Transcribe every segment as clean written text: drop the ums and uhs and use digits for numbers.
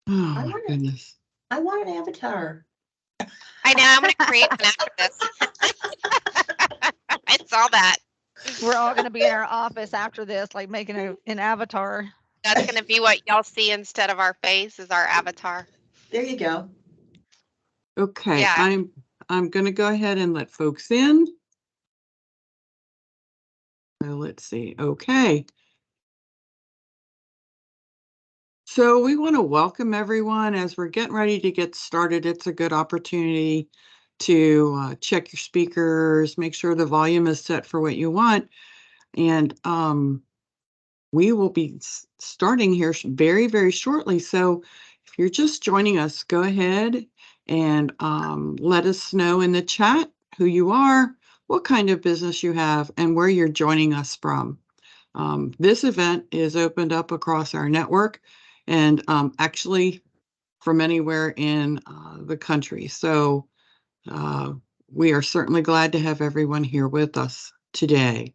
Oh, my goodness. I want an avatar. I know. I'm going to create one after this. I saw that. We're all going to be in our office after this, like making an avatar. That's going to be what y'all see instead of our face is our avatar. There you go. Okay, Yeah. I'm going to go ahead and let folks in. So let's see. Okay. So we want to welcome everyone as we're getting ready to get started. It's a good opportunity to check your speakers, make sure the volume is set for what you want. And we will be starting here very, very shortly. So if you're just joining us, go ahead and let us know in the chat who you are, what kind of business you have, and where you're joining us from. This event is opened up across our network and actually from anywhere in the country. So we are certainly glad to have everyone here with us today.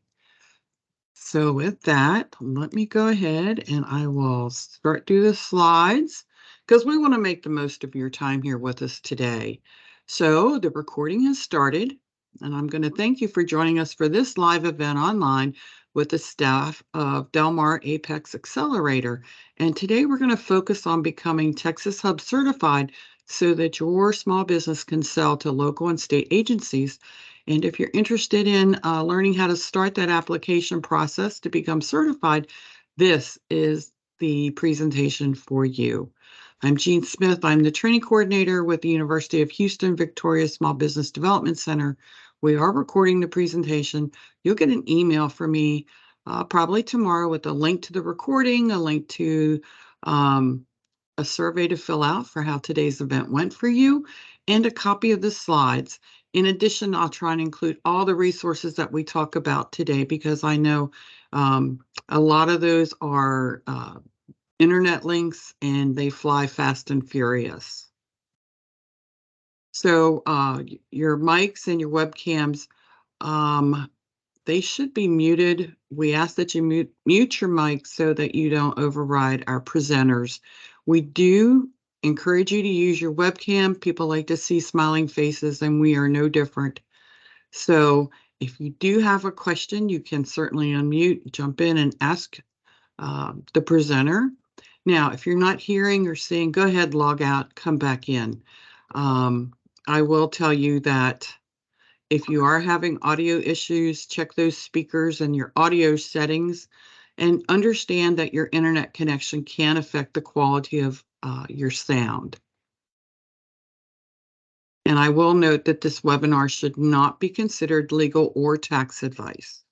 So with that, let me go ahead and I will start through the slides because we want to make the most of your time here with us today. So the recording has started, and I'm going to thank you for joining us for this live event online with the staff of Del Mar Apex Accelerator. And today we're going to focus on becoming TxHUB certified so that your small business can sell to local and state agencies. And if you're interested in learning how to start that application process to become certified, this is the presentation for you. I'm Jean Smith. I'm the training coordinator with the University of Houston-Victoria Small Business Development Center. We are recording the presentation. You'll get an email from me probably tomorrow with a link to the recording, a link to a survey to fill out for how today's event went for you, and a copy of the slides. In addition, I'll try and include all the resources that we talk about today because I know a lot of those are internet links and they fly fast and furious. So your mics and your webcams, they should be muted. We ask that you mute your mic so that you don't override our presenters. We do encourage you to use your webcam. People like to see smiling faces, and we are no different. So if you do have a question, you can certainly unmute, jump in, and ask the presenter. Now, if you're not hearing or seeing, go ahead, log out, come back in. I will tell you that if you are having audio issues, check those speakers and your audio settings and understand that your internet connection can affect the quality of your sound. And I will note that this webinar should not be considered legal or tax advice.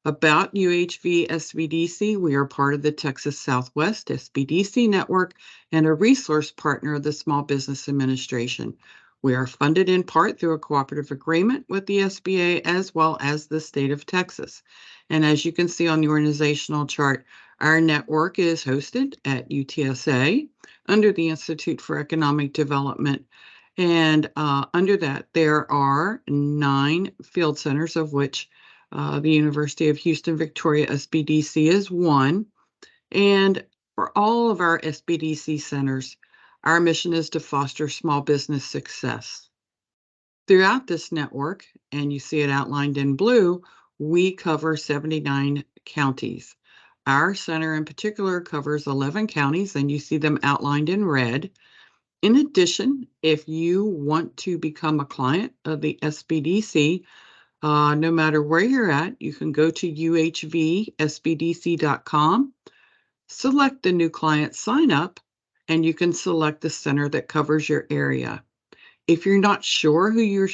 About UHV SBDC, we are part of the Texas Southwest SBDC network and a resource partner of the Small Business Administration. We are funded in part through a cooperative agreement with the SBA as well as the state of Texas. And as you can see on the organizational chart, our network is hosted at UTSA under the Institute for Economic Development. And under that, there are 9 field centers, of which the University of Houston-Victoria SBDC is one. And for all of our SBDC centers, our mission is to foster small business success. Throughout this network, and you see it outlined in blue, we cover 79 counties. Our center in particular covers 11 counties, and you see them outlined in red. In addition, if you want to become a client of the SBDC, no matter where you're at, you can go to UHVSBDC.com, select the new client sign up, and you can select the center that covers your area. If you're not sure who your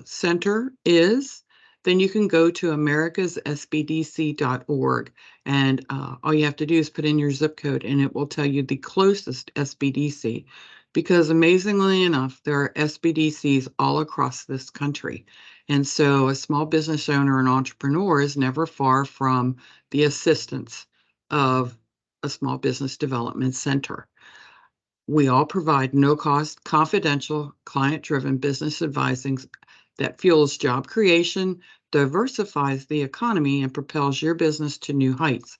center is, then you can go to americassbdc.org, and all you have to do is put in your zip code and it will tell you the closest SBDC, because amazingly enough, there are SBDCs all across this country. And so a small business owner and entrepreneur is never far from the assistance of a small business development center. We all provide no-cost, confidential, client-driven business advising that fuels job creation, diversifies the economy, and propels your business to new heights.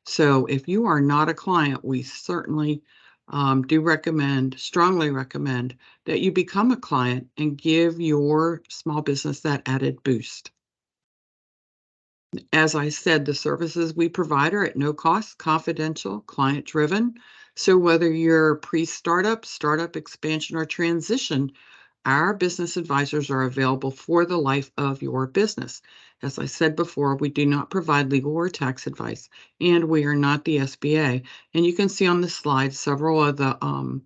So if you are not a client, we certainly strongly recommend that you become a client and give your small business that added boost. As I said, the services we provide are at no cost, confidential, client-driven. So whether you're pre-startup, startup expansion, or transition, our business advisors are available for the life of your business. As I said before, we do not provide legal or tax advice, and we are not the SBA. And you can see on the slide several of the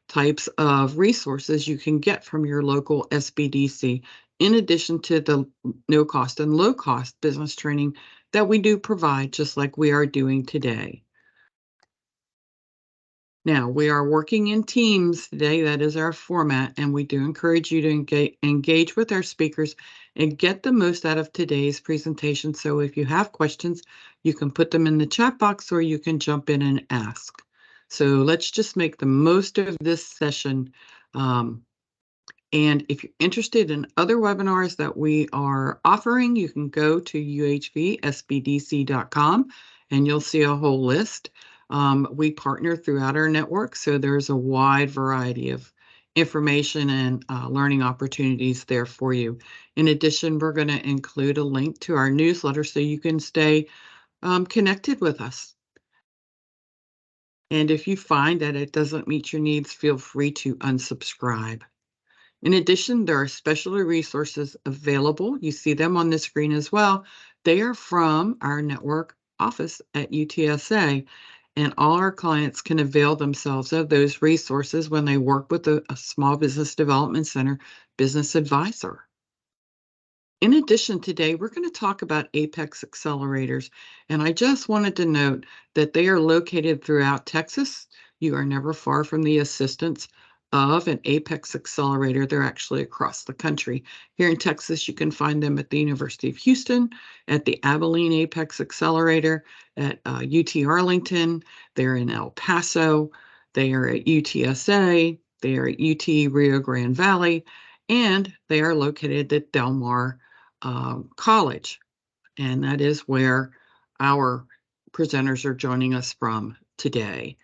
types of resources you can get from your local SBDC, in addition to the no cost and low cost business training that we do provide, just like we are doing today. Now, we are working in teams today. That is our format, and we do encourage you to engage with our speakers and get the most out of today's presentation. So if you have questions, you can put them in the chat box or you can jump in and ask. So let's just make the most of this session. And if you're interested in other webinars that we are offering, you can go to UHVSBDC.com and you'll see a whole list. We partner throughout our network, so there's a wide variety of information and learning opportunities there for you. In addition, we're going to include a link to our newsletter so you can stay connected with us. And if you find that it doesn't meet your needs, feel free to unsubscribe. In addition, there are specialty resources available. You see them on the screen as well. They are from our network office at UTSA, and all our clients can avail themselves of those resources when they work with a Small Business Development Center business advisor. In addition, today we're going to talk about Apex accelerators, and I just wanted to note that they are located throughout Texas. You are never far from the assistance of an Apex accelerator. They're actually across the country. Here in Texas, you can find them at the University of Houston, at the Abilene Apex Accelerator, at UT Arlington. They're in El Paso. They are at UTSA. They are at UT Rio Grande Valley, and they are located at Del Mar College, and that is where our presenters are joining us from today.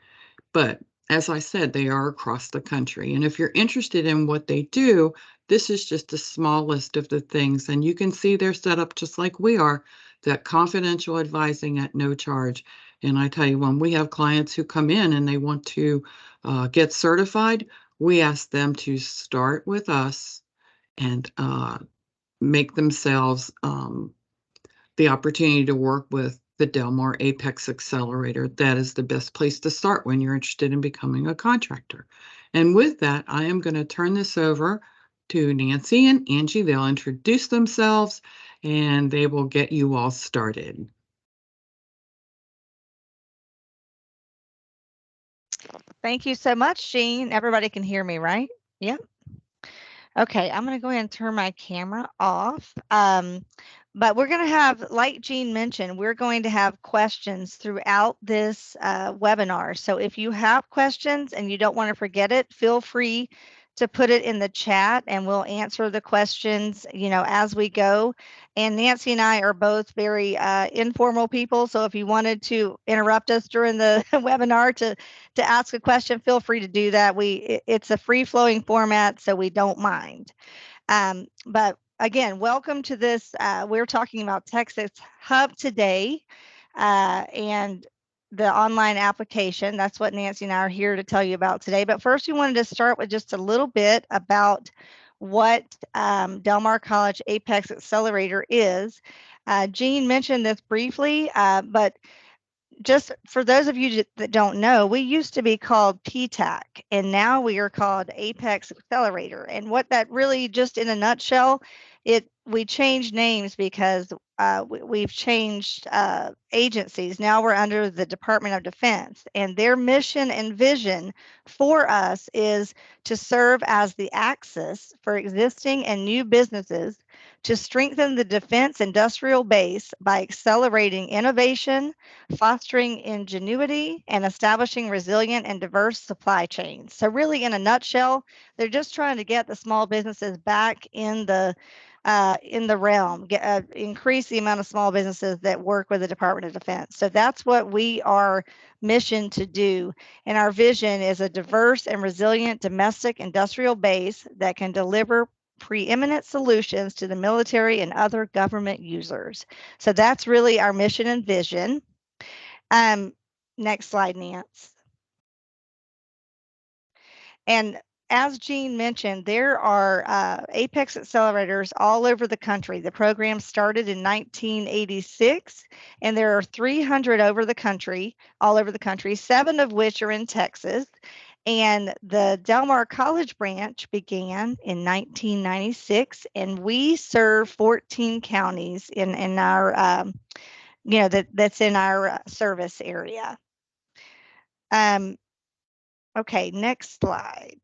But as I said, they are across the country, and if you're interested in what they do, this is just a small list of the things, and you can see they're set up just like we are, that confidential advising at no charge. And I tell you, when we have clients who come in and they want to get certified, we ask them to start with us and make themselves the opportunity to work with the Del Mar Apex Accelerator. That is the best place to start when you're interested in becoming a contractor. And with that, I am going to turn this over to Nancy and Angie. They'll introduce themselves and they will get you all started. Thank you so much, Jean. Everybody can hear me, right? Yep. Okay, I'm going to go ahead and turn my camera off. But we're going to have, like Jean mentioned, we're going to have questions throughout this webinar. So if you have questions and you don't want to forget it, feel free to put it in the chat and we'll answer the questions, as we go. And Nancy and I are both very informal people. So if you wanted to interrupt us during the webinar to ask a question, feel free to do that. It's a free flowing format, so we don't mind. But again, welcome to this. We're talking about TxHUB today and the online application. That's what Nancy and I are here to tell you about today. But first, we wanted to start with just a little bit about what Del Mar College Apex Accelerator is. Jean mentioned this briefly, but just for those of you that don't know, we used to be called PTAC, and now we are called Apex Accelerator. And what that really, just in a nutshell, we changed names because we've changed agencies. Now we're under the Department of Defense, and their mission and vision for us is to serve as the axis for existing and new businesses to strengthen the defense industrial base by accelerating innovation, fostering ingenuity, and establishing resilient and diverse supply chains. So really, in a nutshell, they're just trying to get the small businesses back in the in the realm, increase the amount of small businesses that work with the Department of Defense. So that's what we are mission to do. And our vision is a diverse and resilient domestic industrial base that can deliver preeminent solutions to the military and other government users. So that's really our mission and vision. Next slide, Nance. And as Jean mentioned, there are Apex accelerators all over the country. The program started in 1986, and there are 300 all over the country, 7 of which are in Texas. And the Del Mar College branch began in 1996, and we serve 14 counties in our, that's in our service area. Okay, next slide.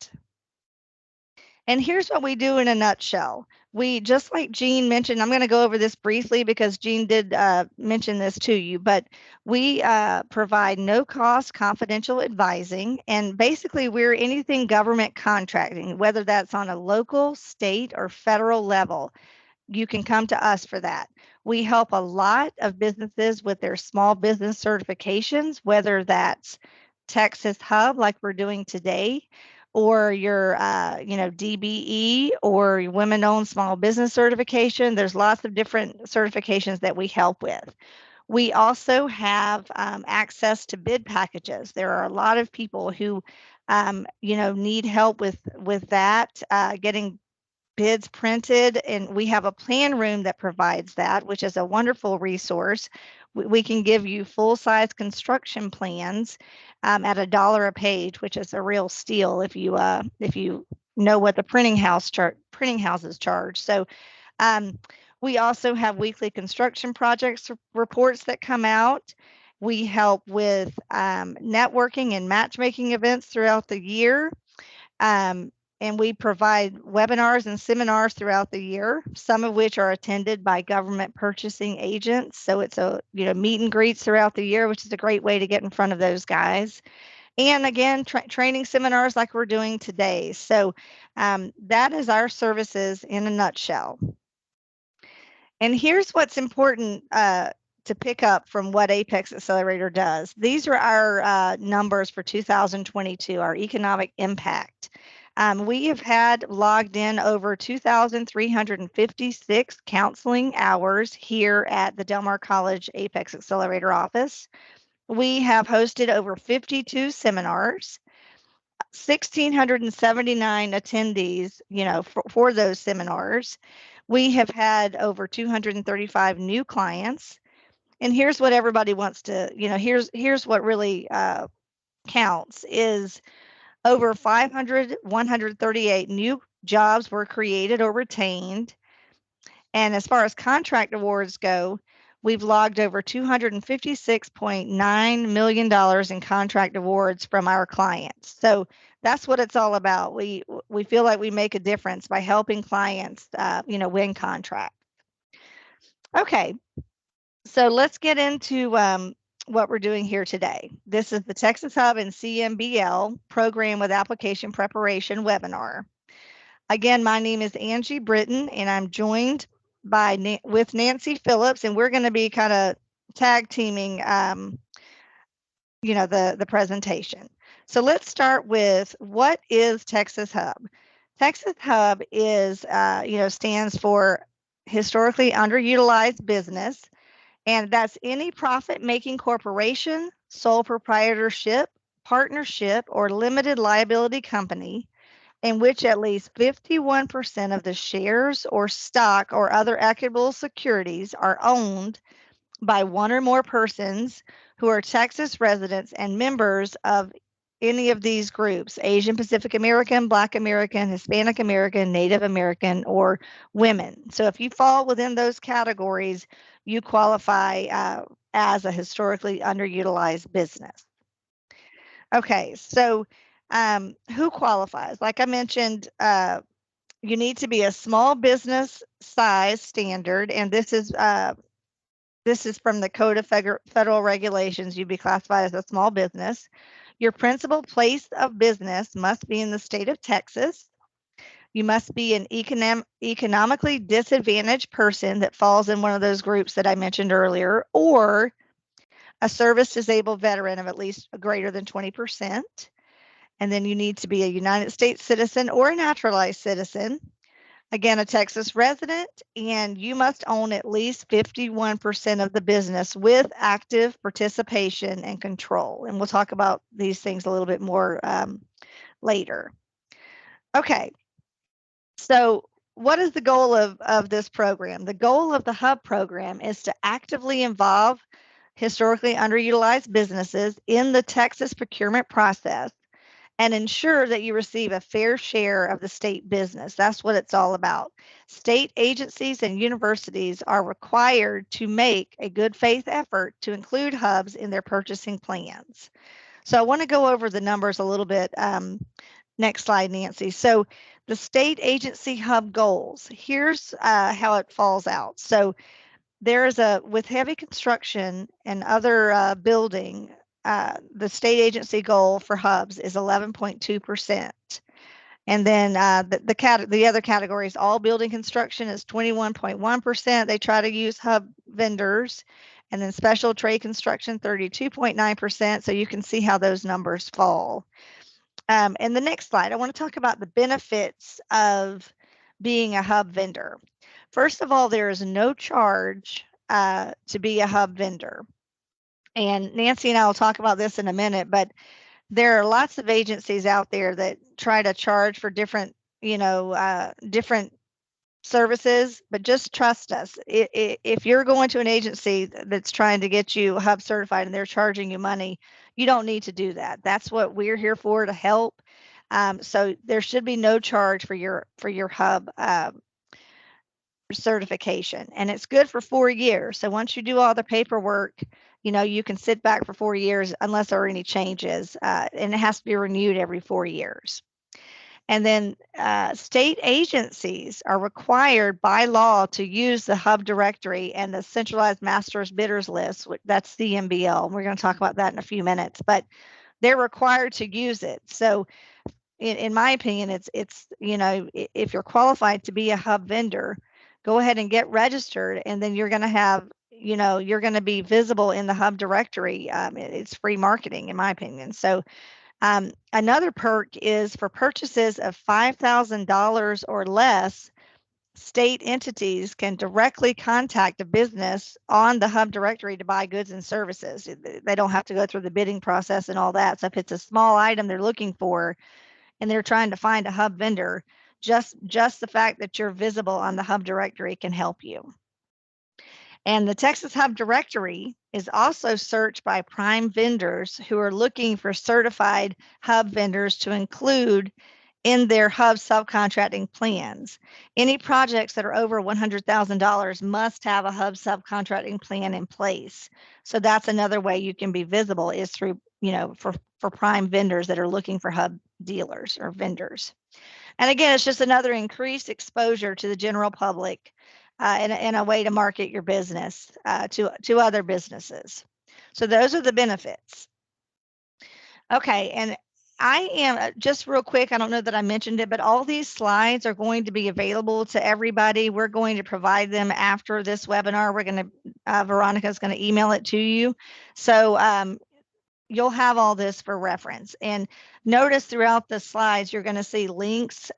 And here's what we do in a nutshell. We, just like Jean mentioned, I'm going to go over this briefly because Jean did mention this to you, but we provide no-cost confidential advising, and basically we're anything government contracting, whether that's on a local, state, or federal level. You can come to us for that. We help a lot of businesses with their small business certifications, whether that's TxHUB like we're doing today, or your DBE or your women-owned small business certification. There's lots of different certifications that we help with. We also have access to bid packages. There are a lot of people who need help with that, getting bids printed, and we have a plan room that provides that, which is a wonderful resource. We can give you full-size construction plans at $1 a page, which is a real steal if you know what the printing houses charge. So we also have weekly construction projects reports that come out. We help with networking and matchmaking events throughout the year. And we provide webinars and seminars throughout the year, some of which are attended by government purchasing agents. So it's a meet and greets throughout the year, which is a great way to get in front of those guys. And again, training seminars like we're doing today. So that is our services in a nutshell. And here's what's important to pick up from what Apex Accelerator does. These are our numbers for 2022, our economic impact. We have had logged in over 2,356 counseling hours here at the Del Mar College Apex Accelerator office. We have hosted over 52 seminars, 1,679 attendees, for those seminars. We have had over 235 new clients. And here's what everybody wants to, here's what really counts is over 138 new jobs were created or retained. And as far as contract awards go, we've logged over $256.9 million in contract awards from our clients. So that's what it's all about. We feel like we make a difference by helping clients, win contracts. Okay, so let's get into what we're doing here today. This is the TxHUB and CMBL Program with Application Preparation webinar. Again, my name is Angie Britton, and I'm joined with Nancy Phillips, and we're going to be kind of tag teaming, the presentation. So let's start with, what is TxHUB? TxHUB is, stands for Historically Underutilized Business. And that's any profit-making corporation, sole proprietorship, partnership, or limited liability company in which at least 51% of the shares or stock or other equitable securities are owned by one or more persons who are Texas residents and members of any of these groups: Asian Pacific American, Black American, Hispanic American, Native American, or women. So if you fall within those categories, you qualify as a historically underutilized business. Okay, so who qualifies? Like I mentioned, you need to be a small business size standard, and this is from the Code of Federal Regulations. You'd be classified as a small business. Your principal place of business must be in the state of Texas. You must be an economically disadvantaged person that falls in one of those groups that I mentioned earlier, or a service disabled veteran of at least greater than 20%. And then you need to be a United States citizen or a naturalized citizen. Again, a Texas resident, and you must own at least 51% of the business with active participation and control. And we'll talk about these things a little bit more later. Okay, so what is the goal of this program? The goal of the HUB program is to actively involve historically underutilized businesses in the Texas procurement process and ensure that you receive a fair share of the state business. That's what it's all about. State agencies and universities are required to make a good faith effort to include hubs in their purchasing plans. So I want to go over the numbers a little bit. Next slide, Nancy. So the state agency hub goals, here's how it falls out. So there's with heavy construction and other building, the state agency goal for hubs is 11.2%. And then the other categories, all building construction is 21.1%. They try to use hub vendors. And then special trade construction, 32.9%. So you can see how those numbers fall. And the next slide, I want to talk about the benefits of being a hub vendor. First of all, there is no charge to be a hub vendor. And Nancy and I will talk about this in a minute, but there are lots of agencies out there that try to charge for different, different services, but just trust us. If you're going to an agency that's trying to get you hub certified and they're charging you money, you don't need to do that. That's what we're here for, to help. So there should be no charge for your hub certification, and it's good for 4 years. So once you do all the paperwork, you can sit back for 4 years unless there are any changes, and it has to be renewed every 4 years. And then state agencies are required by law to use the HUB directory and the centralized masters bidders list. That's CMBL. We're going to talk about that in a few minutes, but they're required to use it. So in my opinion, it's if you're qualified to be a HUB vendor, go ahead and get registered, and then you're going to have, you're going to be visible in the HUB directory. It's free marketing, in my opinion. So another perk is for purchases of $5,000 or less, state entities can directly contact a business on the HUB directory to buy goods and services. They don't have to go through the bidding process and all that. So if it's a small item they're looking for and they're trying to find a HUB vendor, just the fact that you're visible on the HUB directory can help you. And the Texas HUB directory is also searched by prime vendors who are looking for certified HUB vendors to include in their HUB subcontracting plans. Any projects that are over $100,000 must have a HUB subcontracting plan in place. So that's another way you can be visible, is through, for prime vendors that are looking for HUB dealers or vendors. And again, it's just another increased exposure to the general public and a way to market your business to other businesses. So those are the benefits. Okay, and I am just real quick, I don't know that I mentioned it, but all these slides are going to be available to everybody. We're going to provide them after this webinar. We're going to, Veronica's going to email it to you. So you'll have all this for reference. And notice throughout the slides, you're going to see links.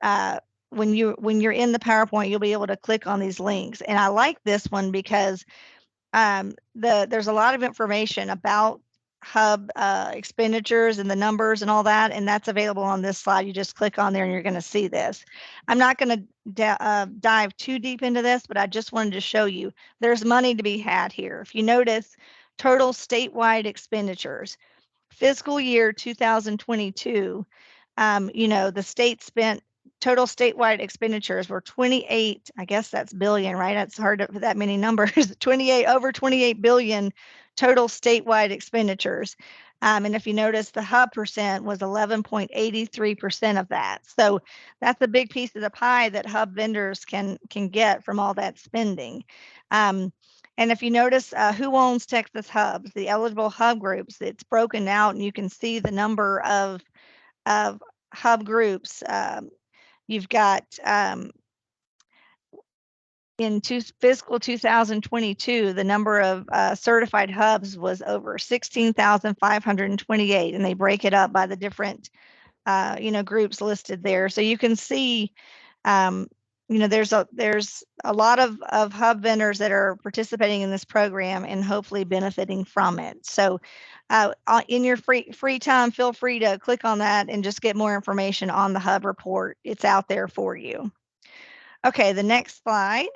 When you're in the PowerPoint, you'll be able to click on these links. And I like this one because there's a lot of information about HUB expenditures and the numbers and all that, and that's available on this slide. You just click on there and you're going to see this. I'm not going to dive too deep into this, but I just wanted to show you there's money to be had here. If you notice, total statewide expenditures, fiscal year 2022, the state spent, total statewide expenditures were 28, I guess that's billion, right? That's hard to put that many numbers, over 28 billion total statewide expenditures. And if you notice, the HUB percent was 11.83% of that. So that's a big piece of the pie that HUB vendors can get from all that spending. And if you notice who owns Texas hubs, the eligible hub groups, it's broken out and you can see the number of hub groups. You've got in fiscal 2022, the number of certified hubs was over 16,528, and they break it up by the different groups listed there. So you can see, there's a lot of hub vendors that are participating in this program and hopefully benefiting from it. So in your free time, feel free to click on that and just get more information on the hub report. It's out there for you. Okay, the next slide.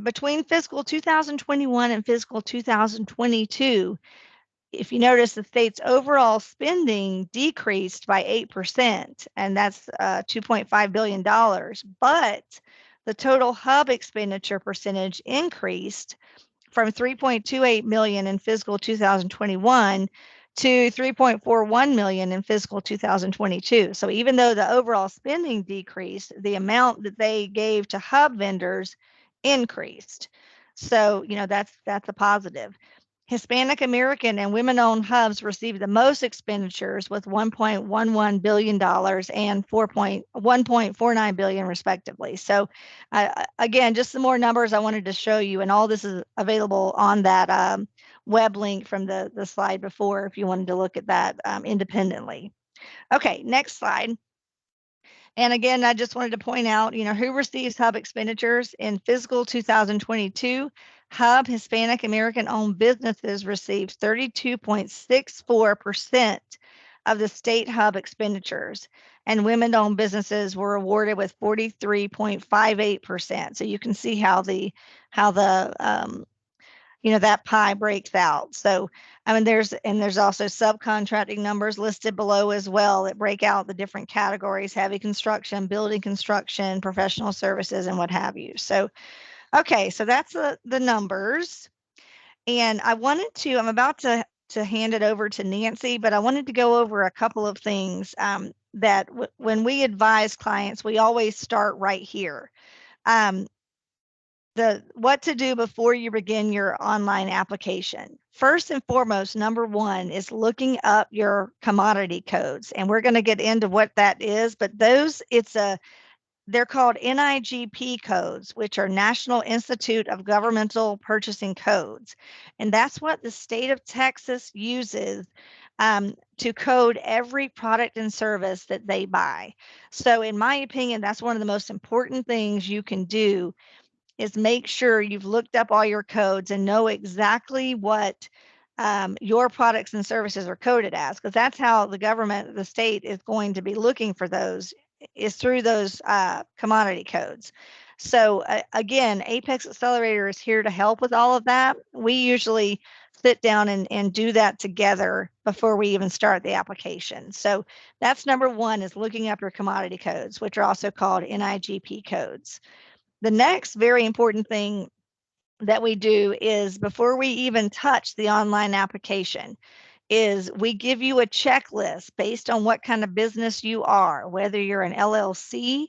Between fiscal 2021 and fiscal 2022, if you notice, the state's overall spending decreased by 8%, and that's $2.5 billion. But the total hub expenditure percentage increased from 3.28 million in fiscal 2021 to 3.41 million in fiscal 2022. So even though the overall spending decreased, the amount that they gave to hub vendors increased. So, that's a positive. Hispanic American and women-owned hubs received the most expenditures with $1.11 billion and $1.49 billion respectively. So again, just some more numbers I wanted to show you, and all this is available on that web link from the slide before if you wanted to look at that independently. Okay, next slide. And again, I just wanted to point out, who receives hub expenditures in fiscal 2022. Hub Hispanic American owned businesses received 32.64% of the state hub expenditures, and women owned businesses were awarded with 43.58%. So you can see how the that pie breaks out. So, there's also subcontracting numbers listed below as well that break out the different categories: heavy construction, building construction, professional services, and what have you. So, okay, so that's the numbers. And I'm about to hand it over to Nancy, but I wanted to go over a couple of things that when we advise clients, we always start right here. What to do before you begin your online application. First and foremost, number one is looking up your commodity codes. And we're going to get into what that is, but they're called NIGP codes, which are National Institute of Governmental Purchasing Codes. And that's what the state of Texas uses to code every product and service that they buy. So in my opinion, that's one of the most important things you can do, is make sure you've looked up all your codes and know exactly what your products and services are coded as, because that's how the government, the state, is going to be looking for those, is through those commodity codes. So again, Apex Accelerator is here to help with all of that. We usually sit down and do that together before we even start the application. So that's number one, is looking up your commodity codes, which are also called NIGP codes. The next very important thing that we do is, before we even touch the online application, is we give you a checklist based on what kind of business you are, whether you're an LLC,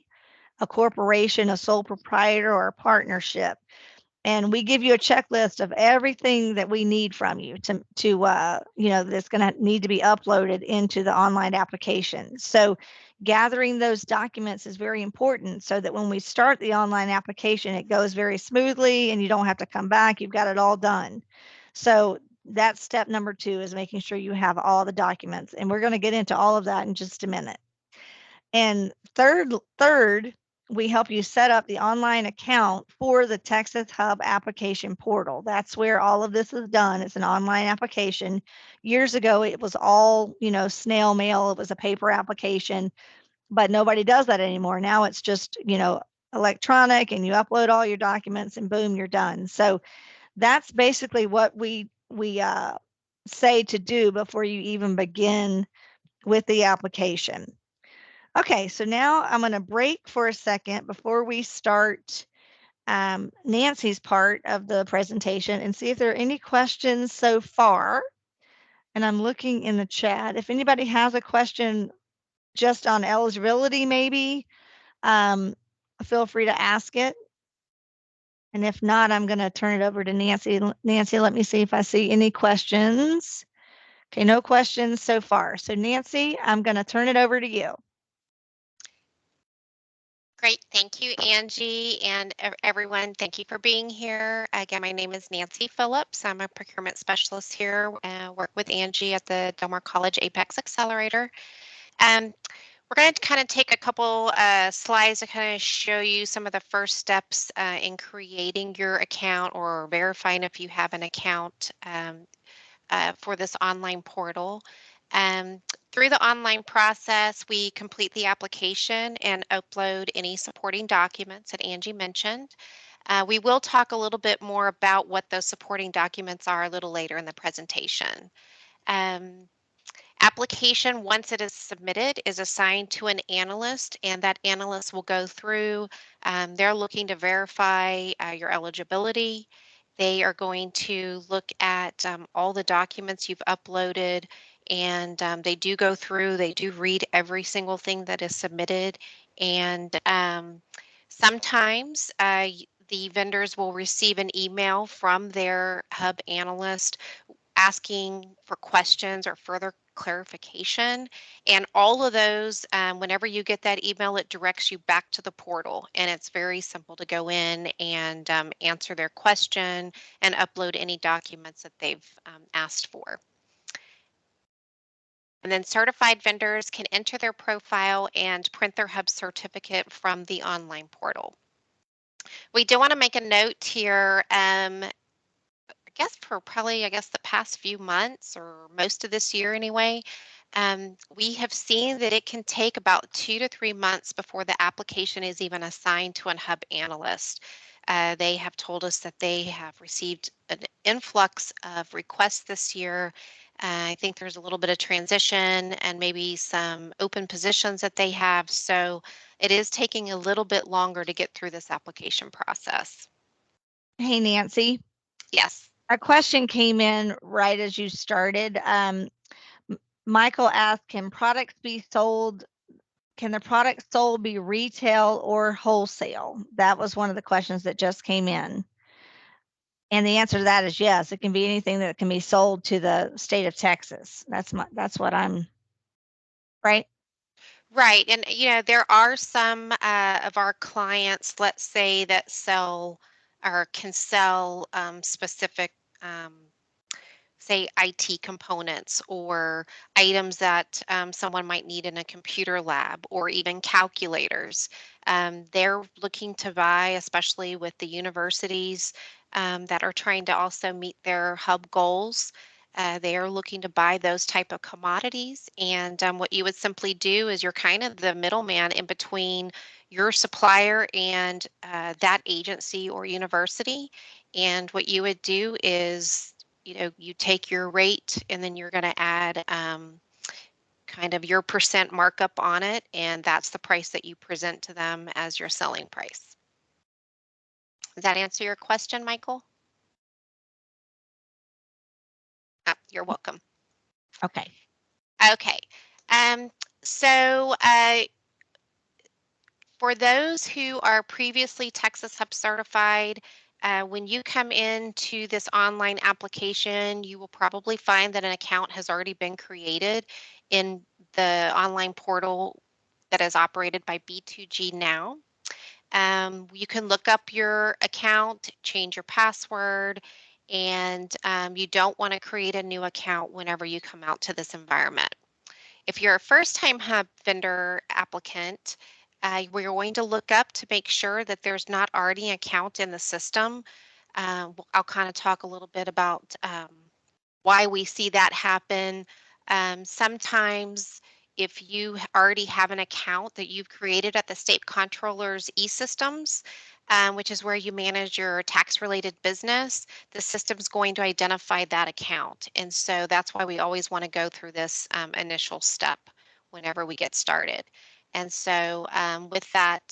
a corporation, a sole proprietor, or a partnership. And we give you a checklist of everything that we need from you to that's going to need to be uploaded into the online application. So gathering those documents is very important, so that when we start the online application, it goes very smoothly and you don't have to come back. You've got it all done. So that's step number two, is making sure you have all the documents. And we're going to get into all of that in just a minute. And third, we help you set up the online account for the Texas Hub application portal. That's where all of this is done. It's an online application. Years ago, it was all, snail mail. It was a paper application, but nobody does that anymore. Now it's just, electronic, and you upload all your documents and boom, you're done. So that's basically what we say to do before you even begin with the application. Okay, so now I'm going to break for a second before we start Nancy's part of the presentation, and see if there are any questions so far. And I'm looking in the chat. If anybody has a question just on eligibility, maybe, feel free to ask it. And if not, I'm going to turn it over to Nancy. Nancy, let me see if I see any questions. Okay, no questions so far. So Nancy, I'm going to turn it over to you. Great. Thank you, Angie, and everyone. Thank you for being here. Again, my name is Nancy Phillips. I'm a procurement specialist here. Work with Angie at the Del Mar College Apex Accelerator. We're going to kind of take a couple slides to kind of show you some of the first steps in creating your account or verifying if you have an account for this online portal. Through the online process, we complete the application and upload any supporting documents that Angie mentioned. We will talk a little bit more about what those supporting documents are a little later in the presentation. Application, once it is submitted, is assigned to an analyst, and that analyst will go through. They're looking to verify your eligibility. They are going to look at all the documents you've uploaded, and they do go through, they do read every single thing that is submitted, and sometimes the vendors will receive an email from their hub analyst asking for questions or further clarification. And all of those, whenever you get that email, it directs you back to the portal. And it's very simple to go in and answer their question and upload any documents that they've asked for. And then certified vendors can enter their profile and print their HUB certificate from the online portal. We do want to make a note here. I guess for probably, the past few months or most of this year anyway, we have seen that it can take about 2 to 3 months before the application is even assigned to an hub analyst. They have told us that they have received an influx of requests this year. I think there's a little bit of transition and maybe some open positions that they have. So it is taking a little bit longer to get through this application process. Hey, Nancy. Yes. A question came in right as you started. Michael asked, can the product sold be retail or wholesale? That was one of the questions that just came in. And the answer to that is yes, it can be anything that can be sold to the state of Texas. That's what I'm, right? Right. And, there are some of our clients, let's say, that sell or can sell specific, say, IT components or items that someone might need in a computer lab or even calculators. They're looking to buy, especially with the universities that are trying to also meet their hub goals. They are looking to buy those type of commodities. And what you would simply do is you're kind of the middleman in between your supplier and that agency or university. And what you would do is, you take your rate and then you're going to add kind of your percent markup on it. And that's the price that you present to them as your selling price. Does that answer your question, Michael? You're welcome. Okay. Okay. So for those who are previously Texas HUB certified, when you come into this online application, you will probably find that an account has already been created in the online portal that is operated by B2G now. You can look up your account, change your password, and you don't want to create a new account whenever you come out to this environment. If you're a first-time HUB vendor applicant, we're going to look up to make sure that there's not already an account in the system. I'll kind of talk a little bit about why we see that happen. Sometimes if you already have an account that you've created at the state controller's e-systems, which is where you manage your tax-related business, the system's going to identify that account. And so that's why we always want to go through this initial step whenever we get started. And so with that,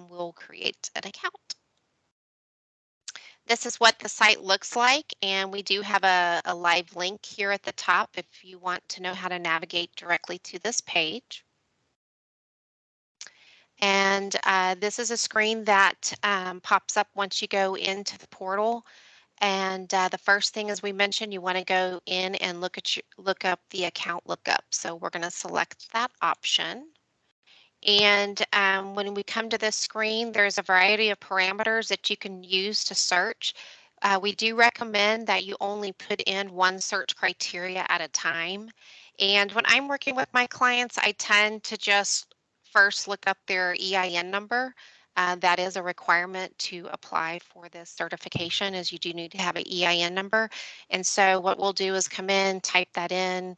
we'll create an account. This is what the site looks like, and we do have a live link here at the top if you want to know how to navigate directly to this page. And this is a screen that pops up once you go into the portal. And the first thing, as we mentioned, you want to go in and look up the account lookup. So we're going to select that option. And when we come to this screen, there's a variety of parameters that you can use to search. We do recommend that you only put in one search criteria at a time. And when I'm working with my clients, I tend to just first look up their EIN number. That is a requirement to apply for this certification, is you do need to have an EIN number. And so what we'll do is come in, type that in,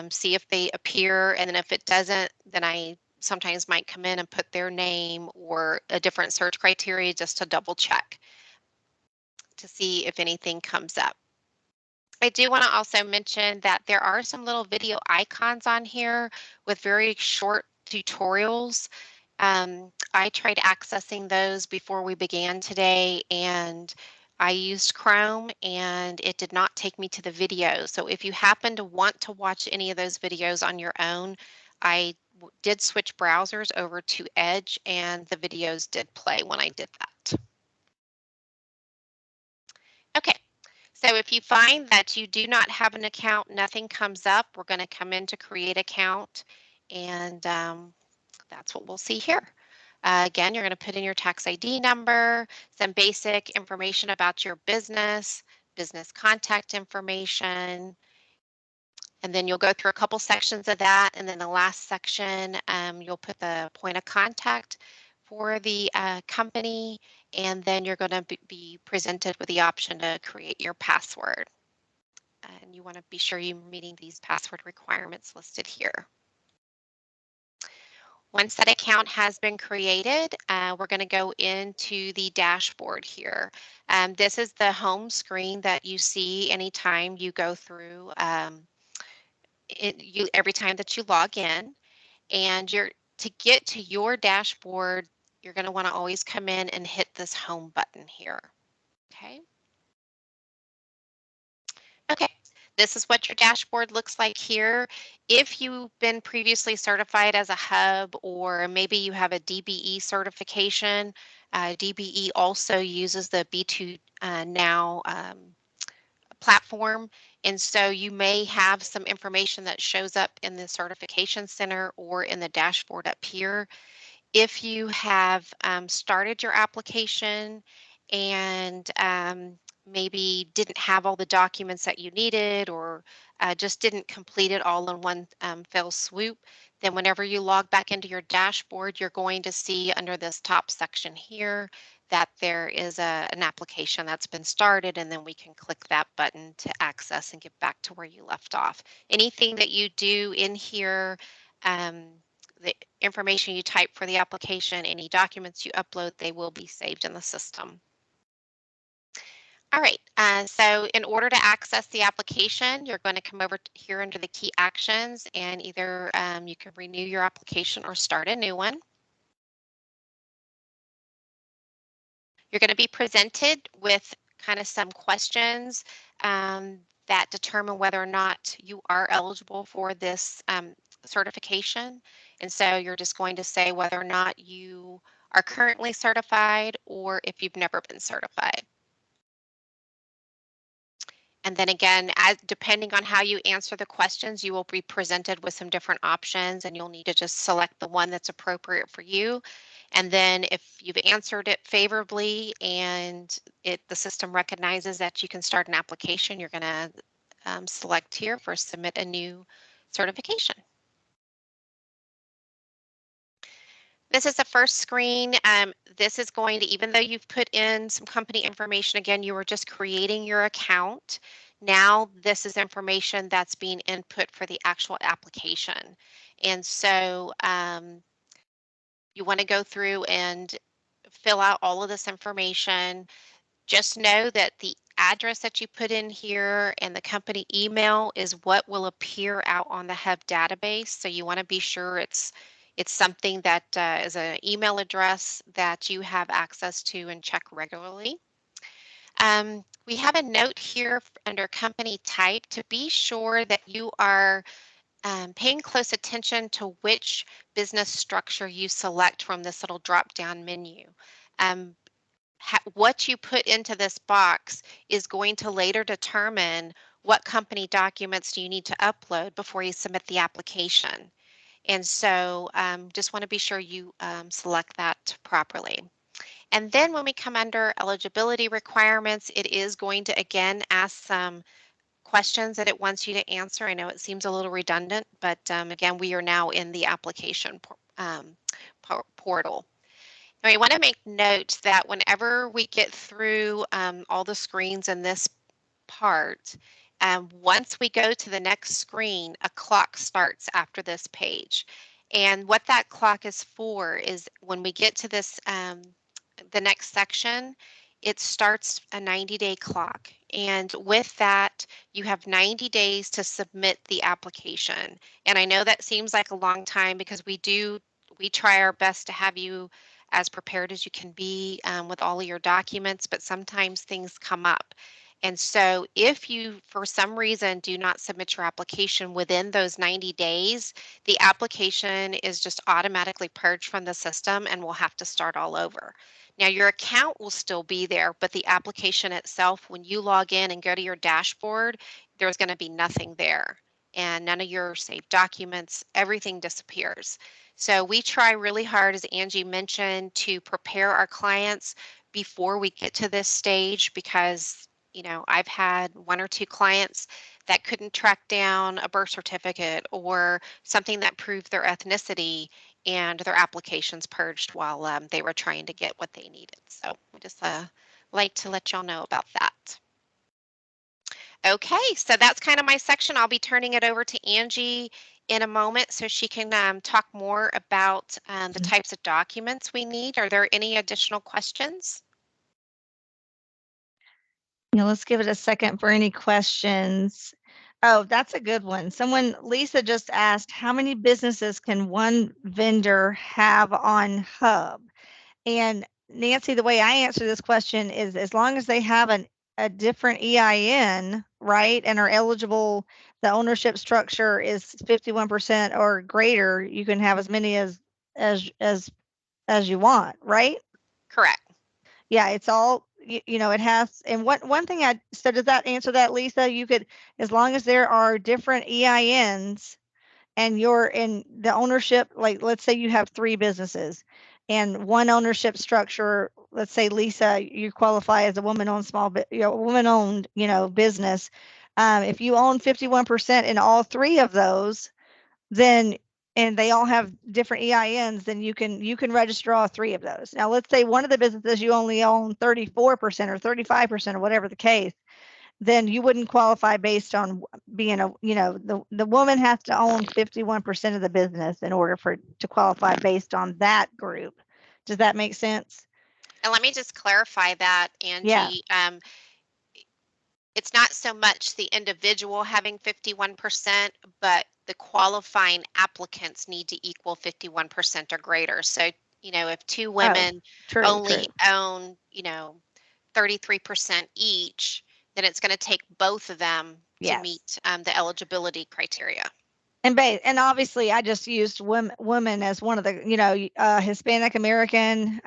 see if they appear, and then if it doesn't, then I sometimes might come in and put their name or a different search criteria just to double check to see if anything comes up. I do want to also mention that there are some little video icons on here with very short tutorials. I tried accessing those before we began today, and I used Chrome and it did not take me to the video. So if you happen to want to watch any of those videos on your own, I did switch browsers over to Edge and the videos did play when I did that. Okay, so if you find that you do not have an account, nothing comes up, we're going to come in to create account, and that's what we'll see here. Again, you're going to put in your tax ID number, some basic information about your business, business contact information, and then you'll go through a couple sections of that. And then the last section, you'll put the point of contact for the company, and then you're going to be presented with the option to create your password. And you want to be sure you're meeting these password requirements listed here. Once that account has been created, we're going to go into the dashboard here. This is the home screen that you see anytime you go through, every time that you log in. And to get to your dashboard, you're going to want to always come in and hit this home button here. Okay. Okay, this is what your dashboard looks like here. If you've been previously certified as a hub, or maybe you have a DBE certification, DBE also uses the B2 Now platform. And so you may have some information that shows up in the certification center or in the dashboard up here. If you have started your application and maybe didn't have all the documents that you needed, or just didn't complete it all in one fell swoop, then whenever you log back into your dashboard, you're going to see under this top section here that there is an application that's been started, and then we can click that button to access and get back to where you left off. Anything that you do in here, the information you type for the application, any documents you upload, they will be saved in the system. All right, so in order to access the application, you're going to come over here under the key actions, and either you can renew your application or start a new one. You're going to be presented with kind of some questions that determine whether or not you are eligible for this certification. And so you're just going to say whether or not you are currently certified or if you've never been certified. And then again, depending on how you answer the questions, you will be presented with some different options, and you'll need to just select the one that's appropriate for you. And then if you've answered it favorably and the system recognizes that you can start an application, you're going to select here for submit a new certification. This is the first screen. This is going to, even though you've put in some company information, again, you were just creating your account. Now this is information that's being input for the actual application. And so you want to go through and fill out all of this information. Just know that the address that you put in here and the company email is what will appear out on the HUB database. So you want to be sure it's something that is an email address that you have access to and check regularly. We have a note here under company type to be sure that you are paying close attention to which business structure you select from this little drop-down menu. What you put into this box is going to later determine what company documents do you need to upload before you submit the application. And so just want to be sure you select that properly. And then when we come under eligibility requirements, it is going to again ask some questions that it wants you to answer. I know it seems a little redundant, but again, we are now in the application portal. And we want to make note that whenever we get through all the screens in this part, once we go to the next screen, a clock starts after this page. And what that clock is for is when we get to this, the next section, it starts a 90-day clock. And with that, you have 90 days to submit the application. And I know that seems like a long time because we try our best to have you as prepared as you can be with all of your documents, but sometimes things come up. And so if you, for some reason, do not submit your application within those 90 days, the application is just automatically purged from the system and will have to start all over. Now, your account will still be there, but the application itself, when you log in and go to your dashboard, there's going to be nothing there. And none of your saved documents, everything disappears. So we try really hard, as Angie mentioned, to prepare our clients before we get to this stage because, you know, I've had one or two clients that couldn't track down a birth certificate or something that proved their ethnicity and their applications purged while they were trying to get what they needed. So I just like to let y'all know about that. Okay, so that's kind of my section. I'll be turning it over to Angie in a moment so she can talk more about the types of documents we need. Are there any additional questions? Yeah, let's give it a second for any questions. Oh, that's a good one. Lisa just asked, how many businesses can one vendor have on HUB? And Nancy, the way I answer this question is as long as they have a different EIN, right, and are eligible, the ownership structure is 51% or greater, you can have as many as you want, right? Correct. Yeah, it's all you know, it has. And one thing so does that answer that, Lisa? You could, as long as there are different EINs and you're in the ownership, like let's say you have 3 businesses and one ownership structure, let's say Lisa, you qualify as a woman-owned woman-owned, business. If you own 51% in all 3 of those, then and they all have different EINs, then you can register all 3 of those. Now, let's say one of the businesses you only own 34% or 35% or whatever the case, then you wouldn't qualify based on being the woman has to own 51% of the business in order to qualify based on that group. Does that make sense? And let me just clarify that, Angie. Yeah. It's not so much the individual having 51%, but the qualifying applicants need to equal 51% or greater. So, if 2 women only own, 33% each, then it's going to take both of them to meet the eligibility criteria. And obviously, I just used women as one of the, Hispanic American.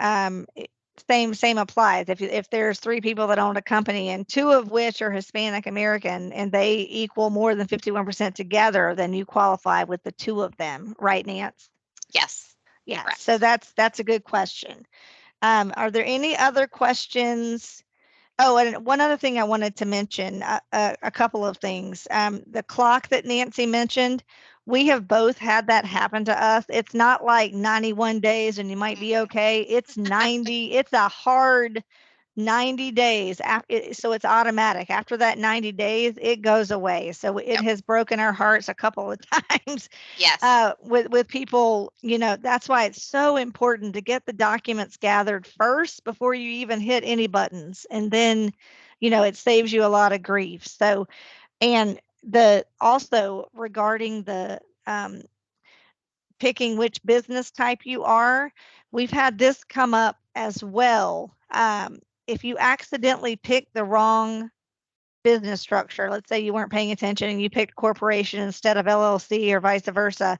Same applies. If there's 3 people that own a company and 2 of which are Hispanic American and they equal more than 51% together, then you qualify with the 2 of them, right, Nance? Yes. Yeah. Correct. So that's a good question. Are there any other questions? Oh, and one other thing I wanted to mention, a couple of things. The clock that Nancy mentioned, we have both had that happen to us. It's not like 91 days and you might be okay. It's 90. It's a hard 90 days. So it's automatic. After that 90 days, it goes away. So it has broken our hearts a couple of times. Yes. With people, that's why it's so important to get the documents gathered first before you even hit any buttons. And then, it saves you a lot of grief. So, and also regarding the picking which business type you are, we've had this come up as well. If you accidentally pick the wrong business structure, let's say you weren't paying attention and you picked corporation instead of LLC or vice versa,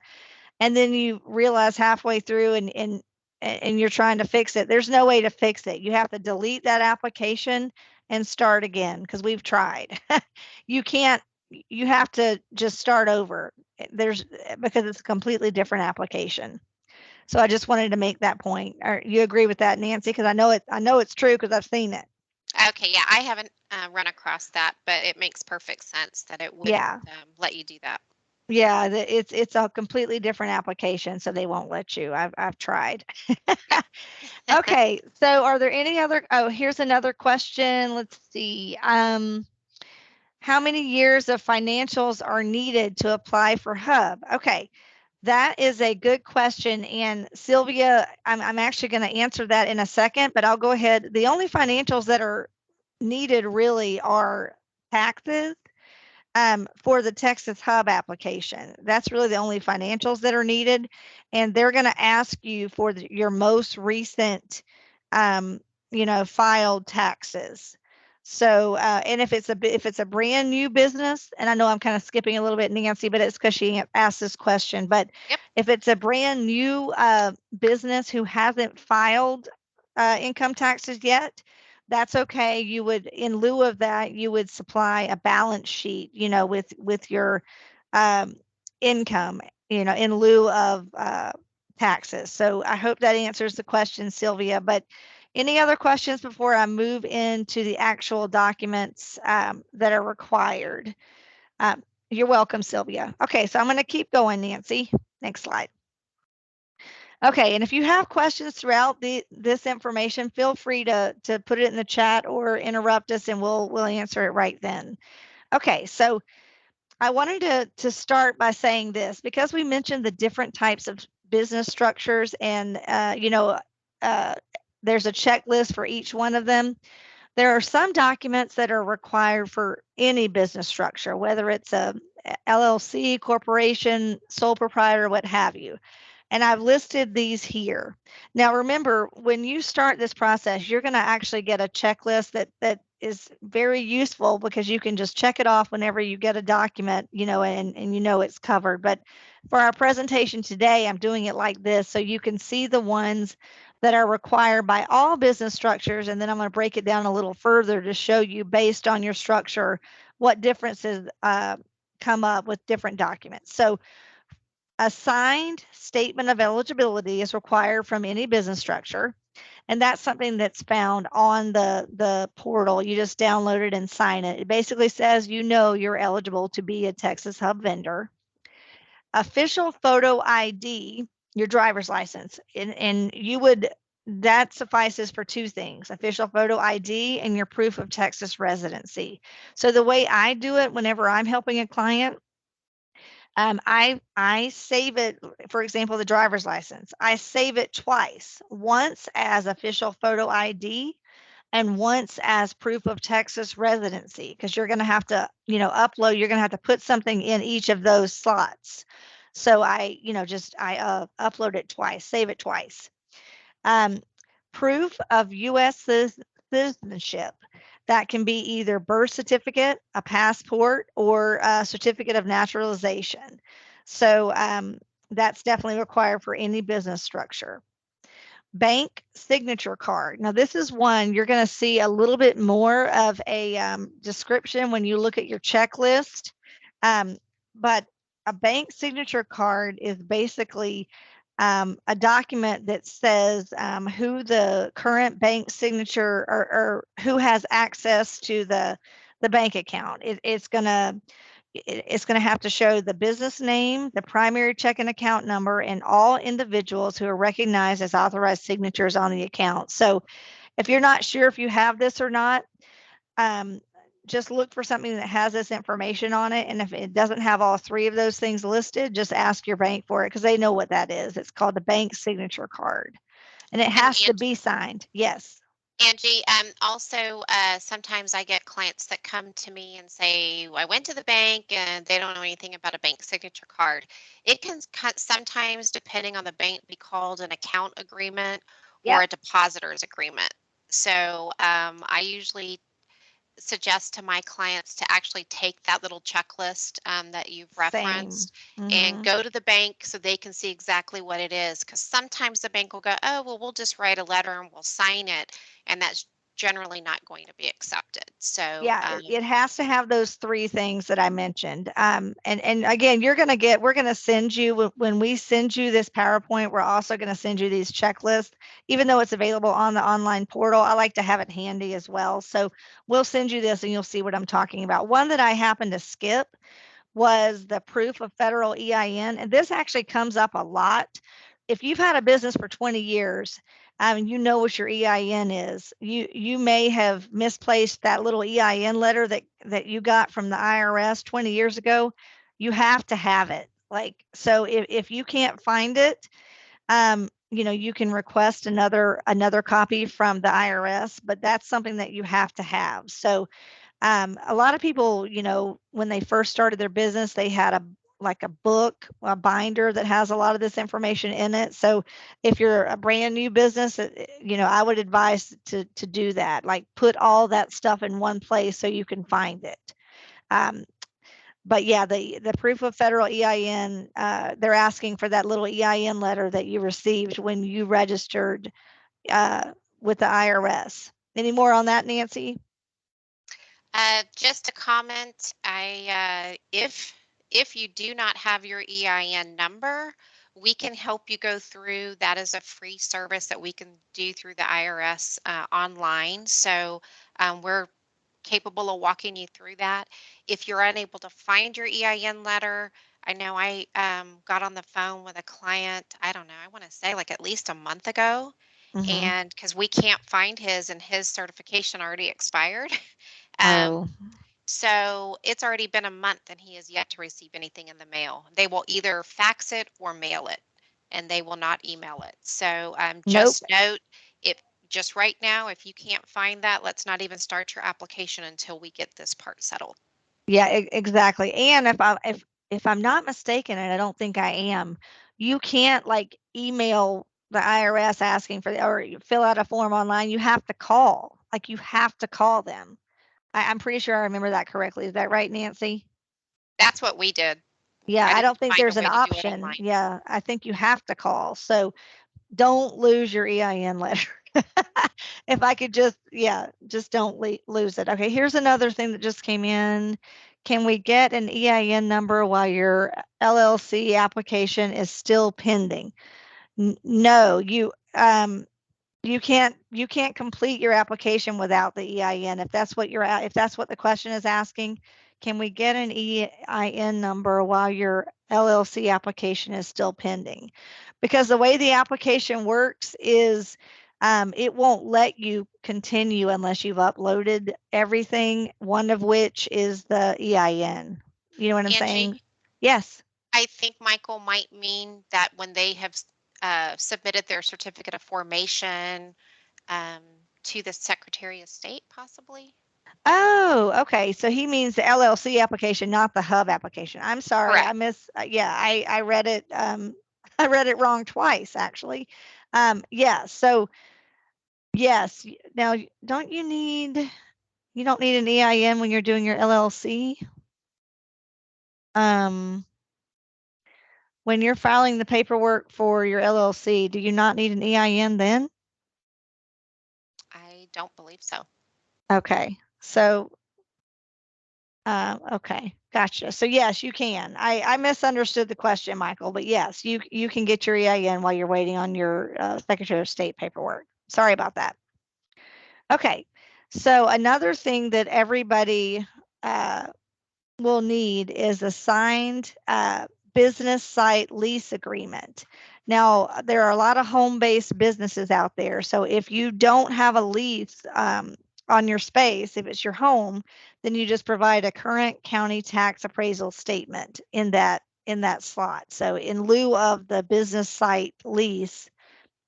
and then you realize halfway through and you're trying to fix it, there's no way to fix it. You have to delete that application and start again because we've tried. You have to just start over. because it's a completely different application. So I just wanted to make that point. Or you agree with that, Nancy? Because I know it's true because I've seen it. Okay, yeah, I haven't run across that, but it makes perfect sense that it wouldn't Yeah. let you do that. Yeah, it's a completely different application, so they won't let you. I've tried. Okay, so are there any other? Oh, here's another question. Let's see. How many years of financials are needed to apply for HUB? Okay, that is a good question. And Sylvia, I'm actually going to answer that in a second, but I'll go ahead. The only financials that are needed really are taxes for the Texas Hub application. That's really the only financials that are needed. And they're going to ask you for your most recent, filed taxes. So, and if it's a brand new business, and I know I'm kind of skipping a little bit, Nancy, but it's because she asked this question. But Yep. if it's a brand new business who hasn't filed income taxes yet, that's okay. You would, in lieu of that, you would supply a balance sheet, with your income, in lieu of taxes. So I hope that answers the question, Sylvia. But any other questions before I move into the actual documents that are required? You're welcome, Sylvia. Okay, so I'm going to keep going, Nancy. Next slide. Okay, and if you have questions throughout this information, feel free to put it in the chat or interrupt us, and we'll answer it right then. Okay, so I wanted to start by saying this, because we mentioned the different types of business structures, and there's a checklist for each one of them. There are some documents that are required for any business structure, whether it's a LLC, corporation, sole proprietor, what have you. And I've listed these here. Now, remember, when you start this process, you're going to actually get a checklist that is very useful, because you can just check it off whenever you get a document, and it's covered. But for our presentation today, I'm doing it like this, so you can see the ones that are required by all business structures. And then I'm going to break it down a little further to show you, based on your structure, what differences come up with different documents. So a signed statement of eligibility is required from any business structure, and that's something that's found on the portal. You just download it and sign it. It basically says you're eligible to be a Texas Hub vendor. Official photo ID, your driver's license, and that suffices for two things: official photo ID and your proof of Texas residency. So the way I do it whenever I'm helping a client, I save it, for example, the driver's license. I save it twice, once as official photo ID and once as proof of Texas residency, because you're going to have to, upload, you're going to have to put something in each of those slots. So I upload it twice, save it twice. Proof of U.S. citizenship. That can be either birth certificate, a passport, or a certificate of naturalization. So that's definitely required for any business structure. Bank signature card. Now, this is one you're going to see a little bit more of a description when you look at your checklist. But a bank signature card is basically a document that says who the current bank signature, or who has access to the bank account. It's going to have to show the business name, the primary checking account number, and all individuals who are recognized as authorized signatures on the account. So if you're not sure if you have this or not, just look for something that has this information on it. And if it doesn't have all three of those things listed, just ask your bank for it, because they know what that is. It's called the bank signature card, and it has to be signed. Yes. Angie, also, sometimes I get clients that come to me and say, I went to the bank and they don't know anything about a bank signature card. It can sometimes, depending on the bank, be called an account agreement or a depositor's agreement. So I usually suggest to my clients to actually take that little checklist that you've referenced and go to the bank so they can see exactly what it is. Because sometimes the bank will go, oh, well, we'll just write a letter and we'll sign it. And that's generally not going to be accepted. So Yeah, it has to have those 3 things that I mentioned. And again, we're going to send you, when we send you this PowerPoint, we're also going to send you these checklists, even though it's available on the online portal. I like to have it handy as well. So we'll send you this and you'll see what I'm talking about. One that I happened to skip was the proof of federal EIN. And this actually comes up a lot. If you've had a business for 20 years, you know what your EIN is. You may have misplaced that little EIN letter that you got from the IRS 20 years ago. You have to have it. Like, so if you can't find it, you can request another copy from the IRS, but that's something that you have to have. So a lot of people, when they first started their business, they had a book, a binder that has a lot of this information in it. So if you're a brand new business, I would advise to do that, like put all that stuff in one place so you can find it. But yeah, the proof of federal EIN, they're asking for that little EIN letter that you received when you registered with the IRS. Any more on that, Nancy? Just a comment, if you do not have your EIN number, we can help you go through. That is a free service that we can do through the IRS online. So we're capable of walking you through that. If you're unable to find your EIN letter, I know I got on the phone with a client, I don't know, I want to say like at least a month ago, and because we can't find his and his certification already expired. Oh, So it's already been a month and he has yet to receive anything in the mail. They will either fax it or mail it, and they will not email it. So nope. just note, if just right now, if you can't find that, let's not even start your application until we get this part settled. Yeah, exactly. And if I'm not mistaken, and I don't think I am, you can't like email the IRS asking for or you fill out a form online. You have to call. Like you have to call them. I'm pretty sure I remember that correctly. Is that right, Nancy? That's what we did. Yeah, I I don't didn't think find a there's an way to do it option. online. Yeah, I think you have to call. So don't lose your EIN letter. If I could just don't lose it. Okay, here's another thing that just came in. Can we get an EIN number while your LLC application is still pending? No, you can't complete your application without the EIN. If that's what the question is asking, can we get an EIN number while your LLC application is still pending? Because the way the application works is it won't let you continue unless you've uploaded everything, one of which is the EIN. You know what I'm saying? Angie, Yes. I think Michael might mean that when they have submitted their certificate of formation um, to the Secretary of State, possibly. Oh, okay. So he means the LLC application, not the HUB application. I'm sorry. Correct. Yeah, I read it. I read it wrong twice, actually. Yeah. So yes. Now, you don't need an EIN when you're doing your LLC? Um, when you're filing the paperwork for your LLC, do you not need an EIN then? I don't believe so. Okay. So okay, gotcha. So yes, you can. I misunderstood the question, Michael, but yes, you can get your EIN while you're waiting on your Secretary of State paperwork. Sorry about that. Okay, so another thing that everybody will need is a signed business site lease agreement. Now, there are a lot of home-based businesses out there, so if you don't have a lease on your space, if it's your home, then you just provide a current county tax appraisal statement in that slot. So in lieu of the business site lease,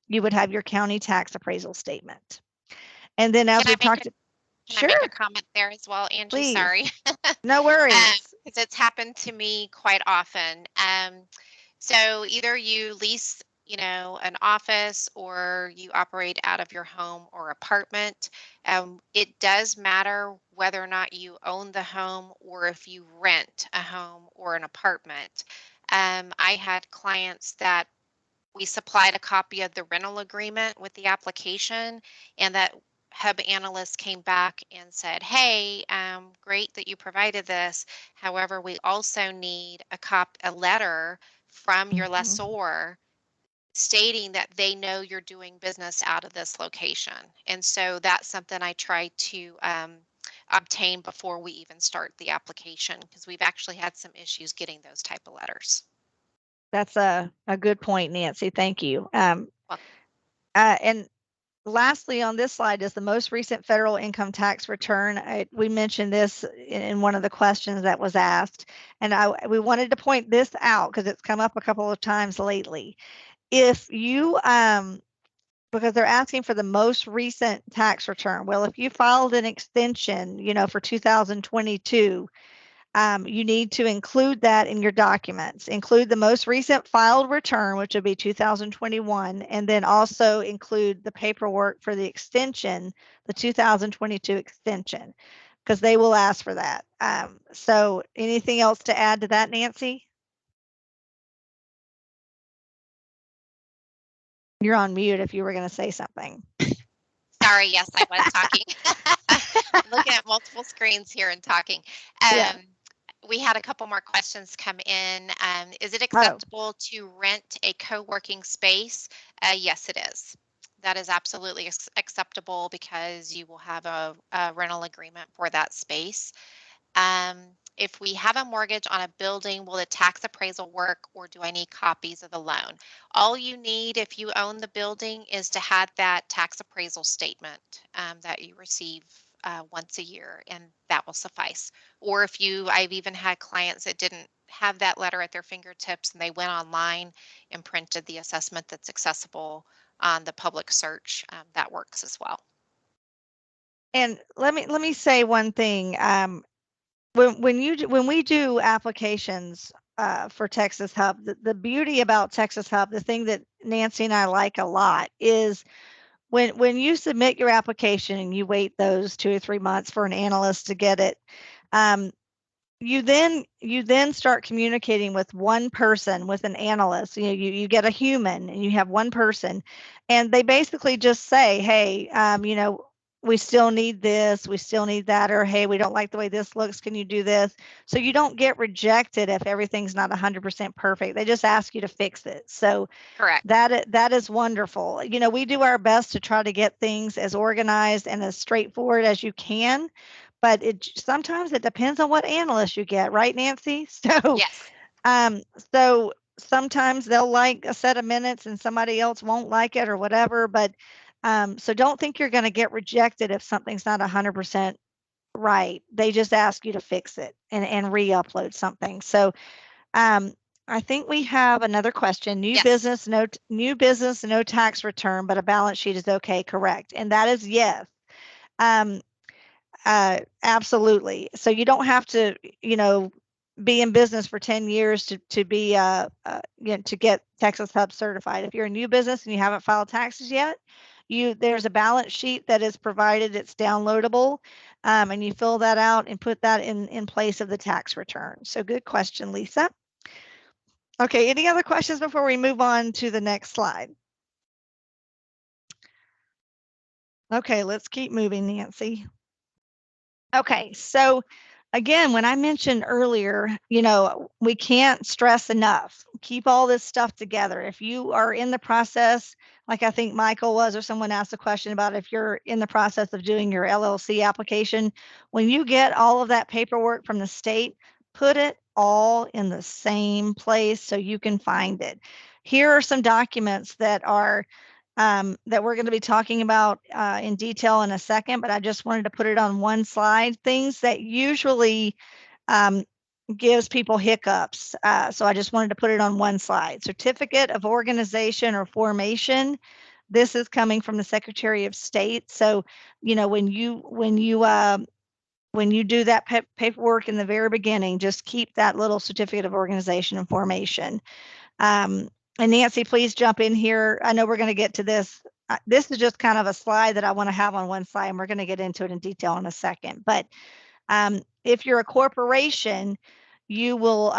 you would have your county tax appraisal statement. And then as we talked, Can I make a sure, comment there as well, Angie? please, Sorry. no worries. Because it's happened to me quite often. So either you lease, an office or you operate out of your home or apartment. It does matter whether or not you own the home or if you rent a home or an apartment. I had clients that we supplied a copy of the rental agreement with the application, and that HUB analyst came back and said, hey, great that you provided this. However, we also need a letter from your Mhm. lessor stating that they know you're doing business out of this location. And so that's something I try to obtain before we even start the application, because we've actually had some issues getting those type of letters. That's a good point, Nancy. Thank you. Well, And lastly, on this slide is the most recent federal income tax return. We mentioned this in one of the questions that was asked, and we wanted to point this out because it's come up a couple of times lately. If you, because they're asking for the most recent tax return. Well, if you filed an extension, for 2022, you need to include that in your documents. Include the most recent filed return, which would be 2021, and then also include the paperwork for the extension, the 2022 extension, because they will ask for that. So anything else to add to that, Nancy? You're on mute if you were going to say something. sorry, yes, I was talking. Looking at multiple screens here and talking. Yeah. We had a couple more questions come in. Is it Oh. acceptable to rent a co-working space? Yes, it is. That is absolutely acceptable because you will have a rental agreement for that space. If we have a mortgage on a building, will the tax appraisal work, or do I need copies of the loan? All you need if you own the building is to have that tax appraisal statement that you receive once a year, and that will suffice. Or I've even had clients that didn't have that letter at their fingertips and they went online and printed the assessment that's accessible on the public search. That works as well. And let me say one thing. When we do applications for TxHUB, the beauty about TxHUB, the thing that Nancy and I like a lot, is when you submit your application and you wait those 2 or 3 months for an analyst to get it, you then start communicating with one person, with an analyst. You get a human and you have one person, and they basically just say, hey, we still need this, we still need that, or hey, we don't like the way this looks, can you do this? So you don't get rejected if everything's not 100% perfect. They just ask you to fix it. So Correct. that is wonderful. We do our best to try to get things as organized and as straightforward as you can, but sometimes it depends on what analyst you get, right, Nancy? Yes. So sometimes they'll like a set of minutes and somebody else won't like it or whatever, but so don't think you're going to get rejected if something's not 100% right. They just ask you to fix it and re-upload something. So I think we have another question. New Yes. business, no tax return, but a balance sheet is okay, correct? And that is yes. Absolutely. So you don't have to, be in business for 10 years to be to get TxHUB certified. If you're a new business and you haven't filed taxes yet, there's a balance sheet that is provided. It's downloadable, and you fill that out and put that in place of the tax return. So good question, Lisa. Okay, any other questions before we move on to the next slide? Okay, let's keep moving, Nancy. Okay, so again, when I mentioned earlier, we can't stress enough, keep all this stuff together. If you are in the process, like I think Michael was, or someone asked a question about if you're in the process of doing your LLC application, when you get all of that paperwork from the state, put it all in the same place so you can find it. Here are some documents that we're going to be talking about in detail in a second, but I just wanted to put it on one slide. Things that usually gives people hiccups. So I just wanted to put it on one slide. Certificate of organization or formation. This is coming from the Secretary of State. So, when you do that paperwork in the very beginning, just keep that little certificate of organization and formation. And Nancy, please jump in here. I know we're going to get to this. This is just kind of a slide that I want to have on one slide, and we're going to get into it in detail in a second. But if you're a corporation, you will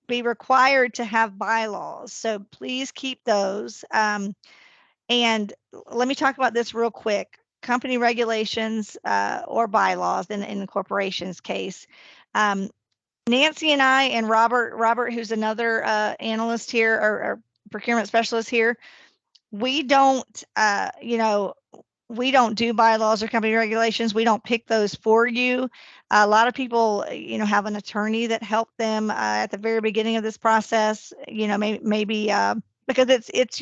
be required to have bylaws. So please keep those. And let me talk about this real quick. company regulations or bylaws in the corporation's case. Nancy and I and Robert, who's another analyst here or procurement specialist here, we don't, we don't do bylaws or company regulations. We don't pick those for you. A lot of people, have an attorney that helped them at the very beginning of this process, maybe because it's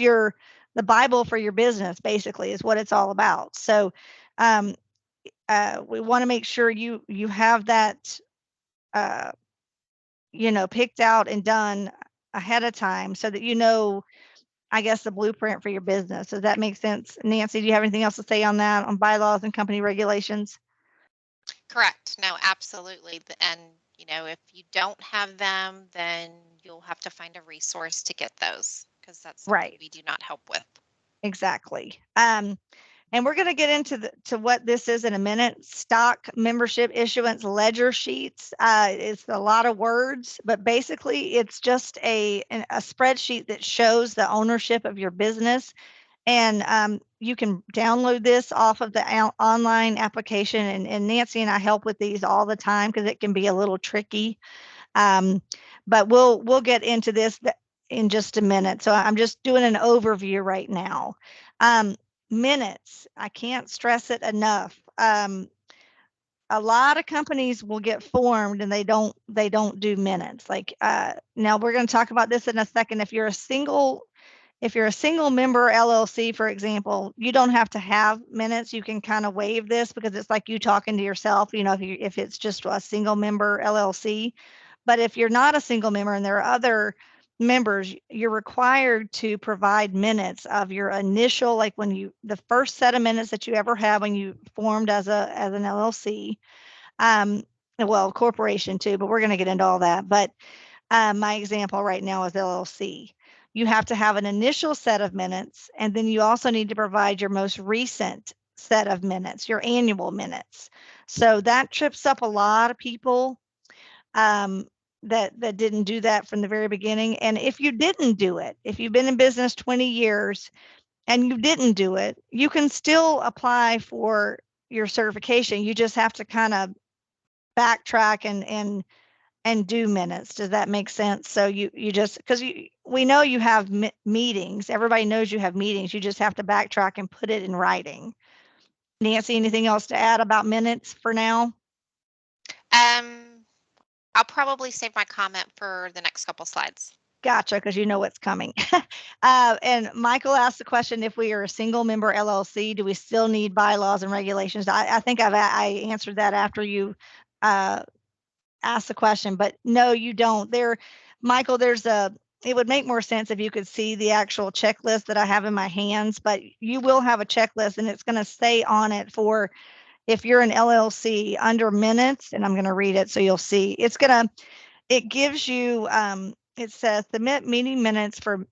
the Bible for your business, basically, is what it's all about. So we want to make sure you have that, picked out and done ahead of time so that I guess, the blueprint for your business. Does that make sense? Nancy, do you have anything else to say on that, on bylaws and company regulations? Correct. No, absolutely. And, if you don't have them, then you'll have to find a resource to get those because that's something Right. we do not help with. Exactly. And we're going to get into to what this is in a minute. Stock membership issuance ledger sheets. It's a lot of words, but basically it's just a spreadsheet that shows the ownership of your business. And you can download this off of the online application. And Nancy and I help with these all the time because it can be a little tricky. But we'll get into this in just a minute. So I'm just doing an overview right now. Minutes. I can't stress it enough. A lot of companies will get formed and they don't do minutes. Like now we're going to talk about this in a second. If you're a single member LLC, for example, you don't have to have minutes. You can kind of waive this because it's like you talking to yourself, if it's just a single member LLC. But if you're not a single member and there are other members, you're required to provide minutes of your initial, like the first set of minutes that you ever had when you formed as an LLC, well, corporation too, but we're going to get into all that. But my example right now is LLC. You have to have an initial set of minutes, and then you also need to provide your most recent set of minutes, your annual minutes. So that trips up a lot of people that didn't do that from the very beginning. And if you didn't do it, if you've been in business 20 years and you didn't do it, you can still apply for your certification. You just have to kind of backtrack and do minutes. Does that make sense? So you just, because we know you have meetings. Everybody knows you have meetings. You just have to backtrack and put it in writing. Nancy, anything else to add about minutes for now? I'll probably save my comment for the next couple slides. Gotcha, because you know what's coming. And Michael asked the question, if we are a single member LLC, do we still need bylaws and regulations? I think I answered that after you asked the question, but no, you don't. Michael, it would make more sense if you could see the actual checklist that I have in my hands, but you will have a checklist and it's going to say on it for if you're an LLC under minutes, and I'm going to read it so you'll see. It gives you, it says submit meeting minutes for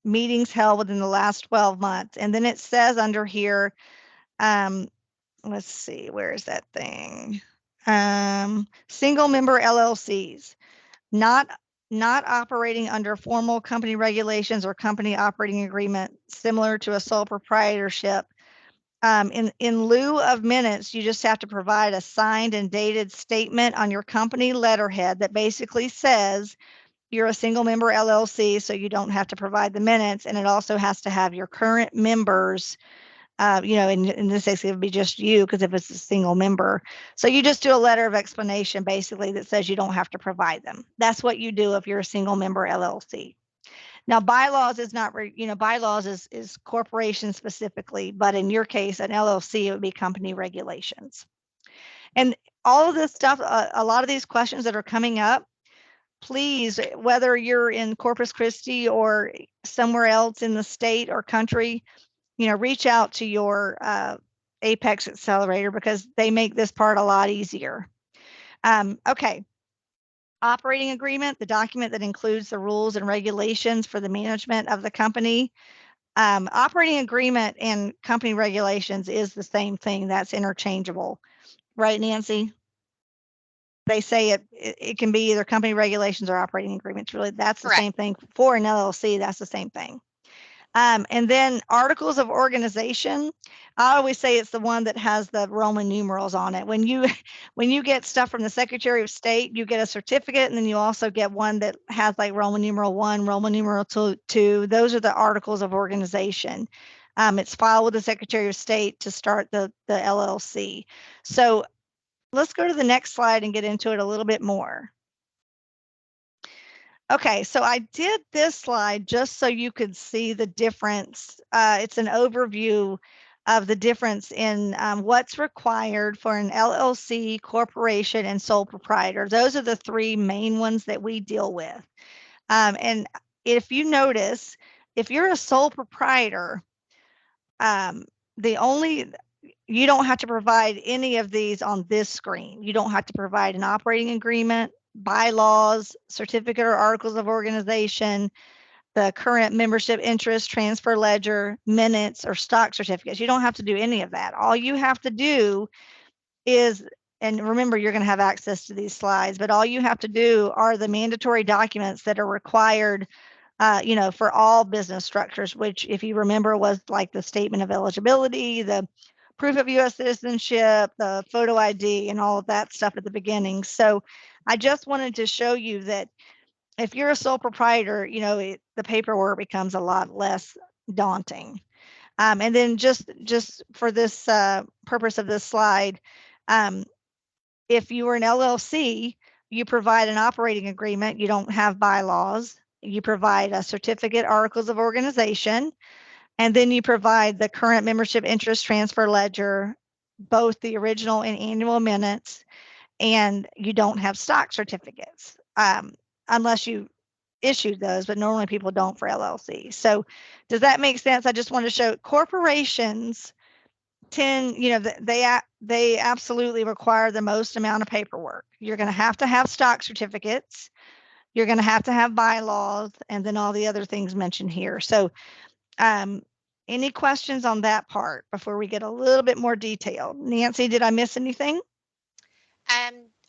meetings held within the last 12 months. And then it says under here, let's see, where is that thing? Single member LLCs, not operating under formal company regulations or company operating agreement similar to a sole proprietorship. In lieu of minutes, you just have to provide a signed and dated statement on your company letterhead that basically says you're a single member LLC, so you don't have to provide the minutes. And it also has to have your current members, in this case, it would be just you, because if it's a single member. So you just do a letter of explanation, basically, that says you don't have to provide them. That's what you do if you're a single member LLC. Now, bylaws is not, bylaws is corporation specifically, but in your case, an LLC, it would be company regulations. And all of this stuff, a lot of these questions that are coming up, please, whether you're in Corpus Christi or somewhere else in the state or country, reach out to your Apex Accelerator because they make this part a lot easier. Okay. Operating agreement, the document that includes the rules and regulations for the management of the company. Operating agreement and company regulations is the same thing. That's interchangeable. Right, Nancy? They say it can be either company regulations or operating agreements. Really, that's the Correct. same thing. For an LLC, that's the same thing. And then articles of organization. I always say it's the one that has the Roman numerals on it. When you when you get stuff from the Secretary of State, you get a certificate, and then you also get one that has like Roman numeral 1, Roman numeral 2. Those are the articles of organization. It's filed with the Secretary of State to start the LLC. So let's go to the next slide and get into it a little bit more. Okay, so I did this slide just so you could see the difference. It's an overview of the difference in what's required for an LLC, corporation, and sole proprietor. Those are the three main ones that we deal with. And if you notice, if you're a sole proprietor, you don't have to provide any of these on this screen. You don't have to provide an operating agreement, bylaws, certificate or articles of organization, the current membership interest, transfer ledger, minutes, or stock certificates. You don't have to do any of that. All you have to do is, and remember, you're going to have access to these slides, but all you have to do are the mandatory documents that are required for all business structures, which, if you remember, was like the statement of eligibility, the proof of U.S. citizenship, the photo ID, and all of that stuff at the beginning. So I just wanted to show you that if you're a sole proprietor, the paperwork becomes a lot less daunting. And then just for this purpose of this slide, if you were an LLC, you provide an operating agreement. You don't have bylaws. You provide a certificate, articles of organization, and then you provide the current membership interest transfer ledger, both the original and annual minutes, and you don't have stock certificates unless you issued those, but normally people don't for LLC. So does that make sense? I just want to show corporations tend, they absolutely require the most amount of paperwork. You're going to have stock certificates. You're going to have bylaws, and then all the other things mentioned here. So any questions on that part before we get a little bit more detailed? Nancy, did I miss anything?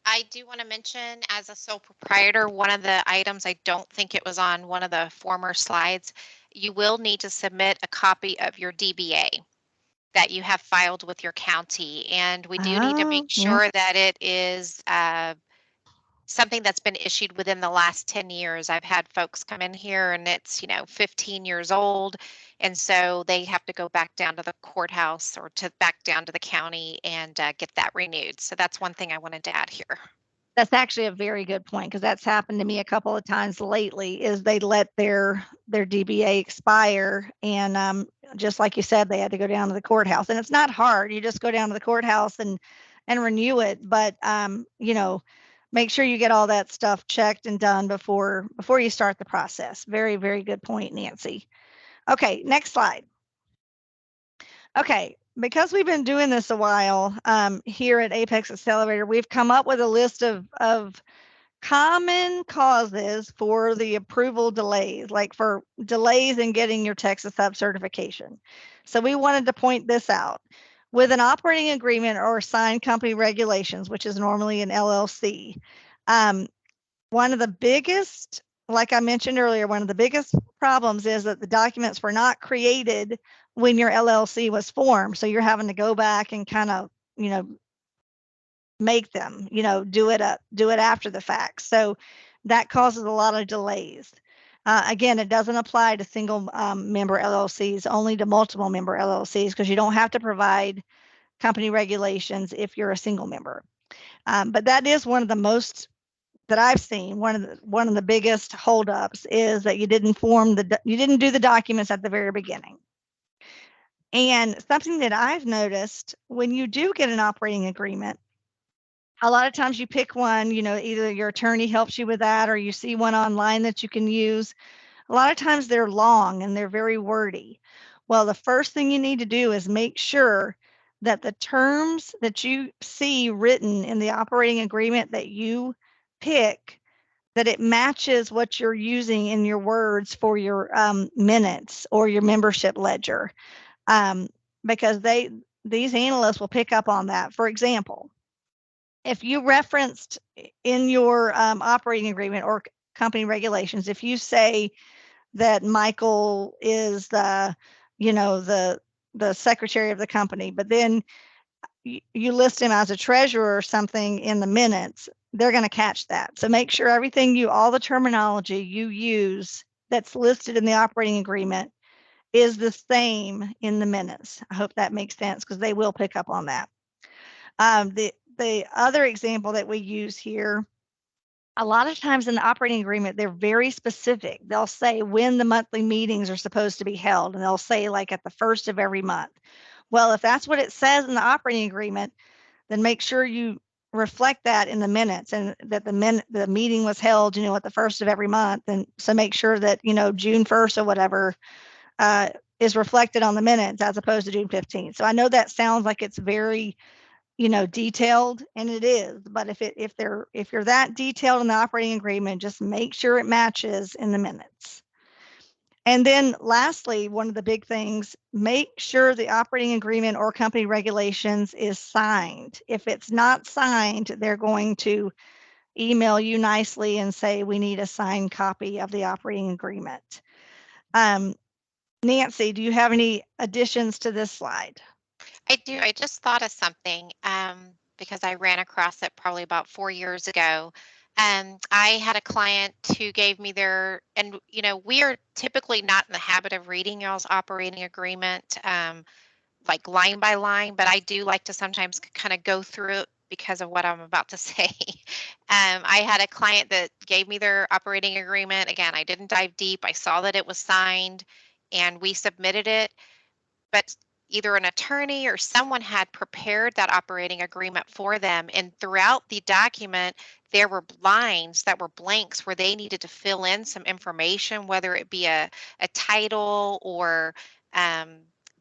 I do want to mention, as a sole proprietor, one of the items, I don't think it was on one of the former slides, you will need to submit a copy of your DBA that you have filed with your county. And we do need to make sure that it is something that's been issued within the last 10 years. I've had folks come in here and it's, 15 years old. And so they have to go back down to the courthouse or back down to the county and get that renewed. So that's one thing I wanted to add here. That's actually a very good point, because that's happened to me a couple of times lately, is they let their DBA expire. And just like you said, they had to go down to the courthouse. And it's not hard. You just go down to the courthouse and renew it. But, make sure you get all that stuff checked and done before you start the process. Very, very good point, Nancy. Okay, next slide. Okay, because we've been doing this a while here at Apex Accelerator, we've come up with a list of common causes for the approval delays, like for delays in getting your TxHUB certification. So we wanted to point this out. With an operating agreement or signed company regulations, which is normally an LLC, one of the biggest, like I mentioned earlier, one of the biggest problems is that the documents were not created when your LLC was formed. So you're having to go back and kind of, make them, do it after the fact. So that causes a lot of delays. Again, it doesn't apply to single member LLCs, only to multiple member LLCs, because you don't have to provide company regulations if you're a single member. But that is one of the most that I've seen. One of the biggest holdups is that you didn't do the documents at the very beginning. And something that I've noticed, when you do get an operating agreement, a lot of times you pick one, either your attorney helps you with that, or you see one online that you can use. A lot of times they're long and they're very wordy. Well, the first thing you need to do is make sure that the terms that you see written in the operating agreement that you pick, that it matches what you're using in your words for your minutes or your membership ledger, because these analysts will pick up on that. For example, if you referenced in your operating agreement or company regulations, if you say that Michael is the, the secretary of the company, but then you list him as a treasurer or something in the minutes, they're going to catch that. So make sure everything all the terminology you use that's listed in the operating agreement is the same in the minutes. I hope that makes sense because they will pick up on that. The other example that we use here, a lot of times in the operating agreement, they're very specific. They'll say when the monthly meetings are supposed to be held, and they'll say like at the first of every month. Well, if that's what it says in the operating agreement, then make sure you reflect that in the minutes, and that the meeting was held, at the first of every month. And so make sure that, June 1st or whatever is reflected on the minutes as opposed to June 15th. So I know that sounds like it's very, detailed, and it is, but if you're that detailed in the operating agreement, just make sure it matches in the minutes. And then lastly, one of the big things, make sure the operating agreement or company regulations is signed. If it's not signed, they're going to email you nicely and say, we need a signed copy of the operating agreement. Nancy, do you have any additions to this slide? I do. I just thought of something because I ran across it probably about 4 years ago. I had a client who gave me and we are typically not in the habit of reading y'all's operating agreement like line by line, but I do like to sometimes kind of go through it because of what I'm about to say. I had a client that gave me their operating agreement. Again, I didn't dive deep. I saw that it was signed and we submitted it, but either an attorney or someone had prepared that operating agreement for them. And throughout the document, there were lines that were blanks where they needed to fill in some information, whether it be a title or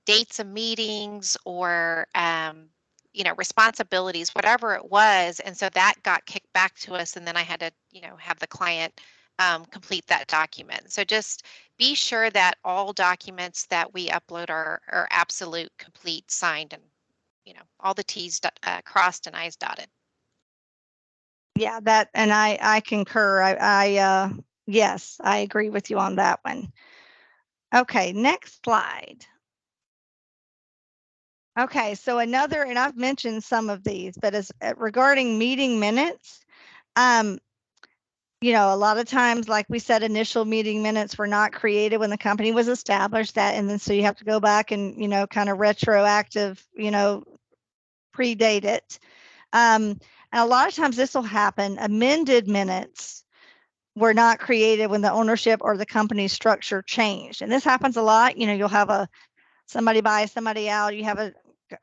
dates of meetings or responsibilities, whatever it was. And so that got kicked back to us. And then I had to, have the client complete that document. So just be sure that all documents that we upload are absolute, complete, signed, and all the T's crossed and I's dotted. Yeah, and I concur. Yes, I agree with you on that one. Okay, next slide. Okay, so and I've mentioned some of these, but as regarding meeting minutes, a lot of times, like we said, initial meeting minutes were not created when the company was established, and then so you have to go back and, kind of retroactive, predate it. And a lot of times this will happen. Amended minutes were not created when the ownership or the company structure changed. And this happens a lot. You'll have somebody buy somebody out, you have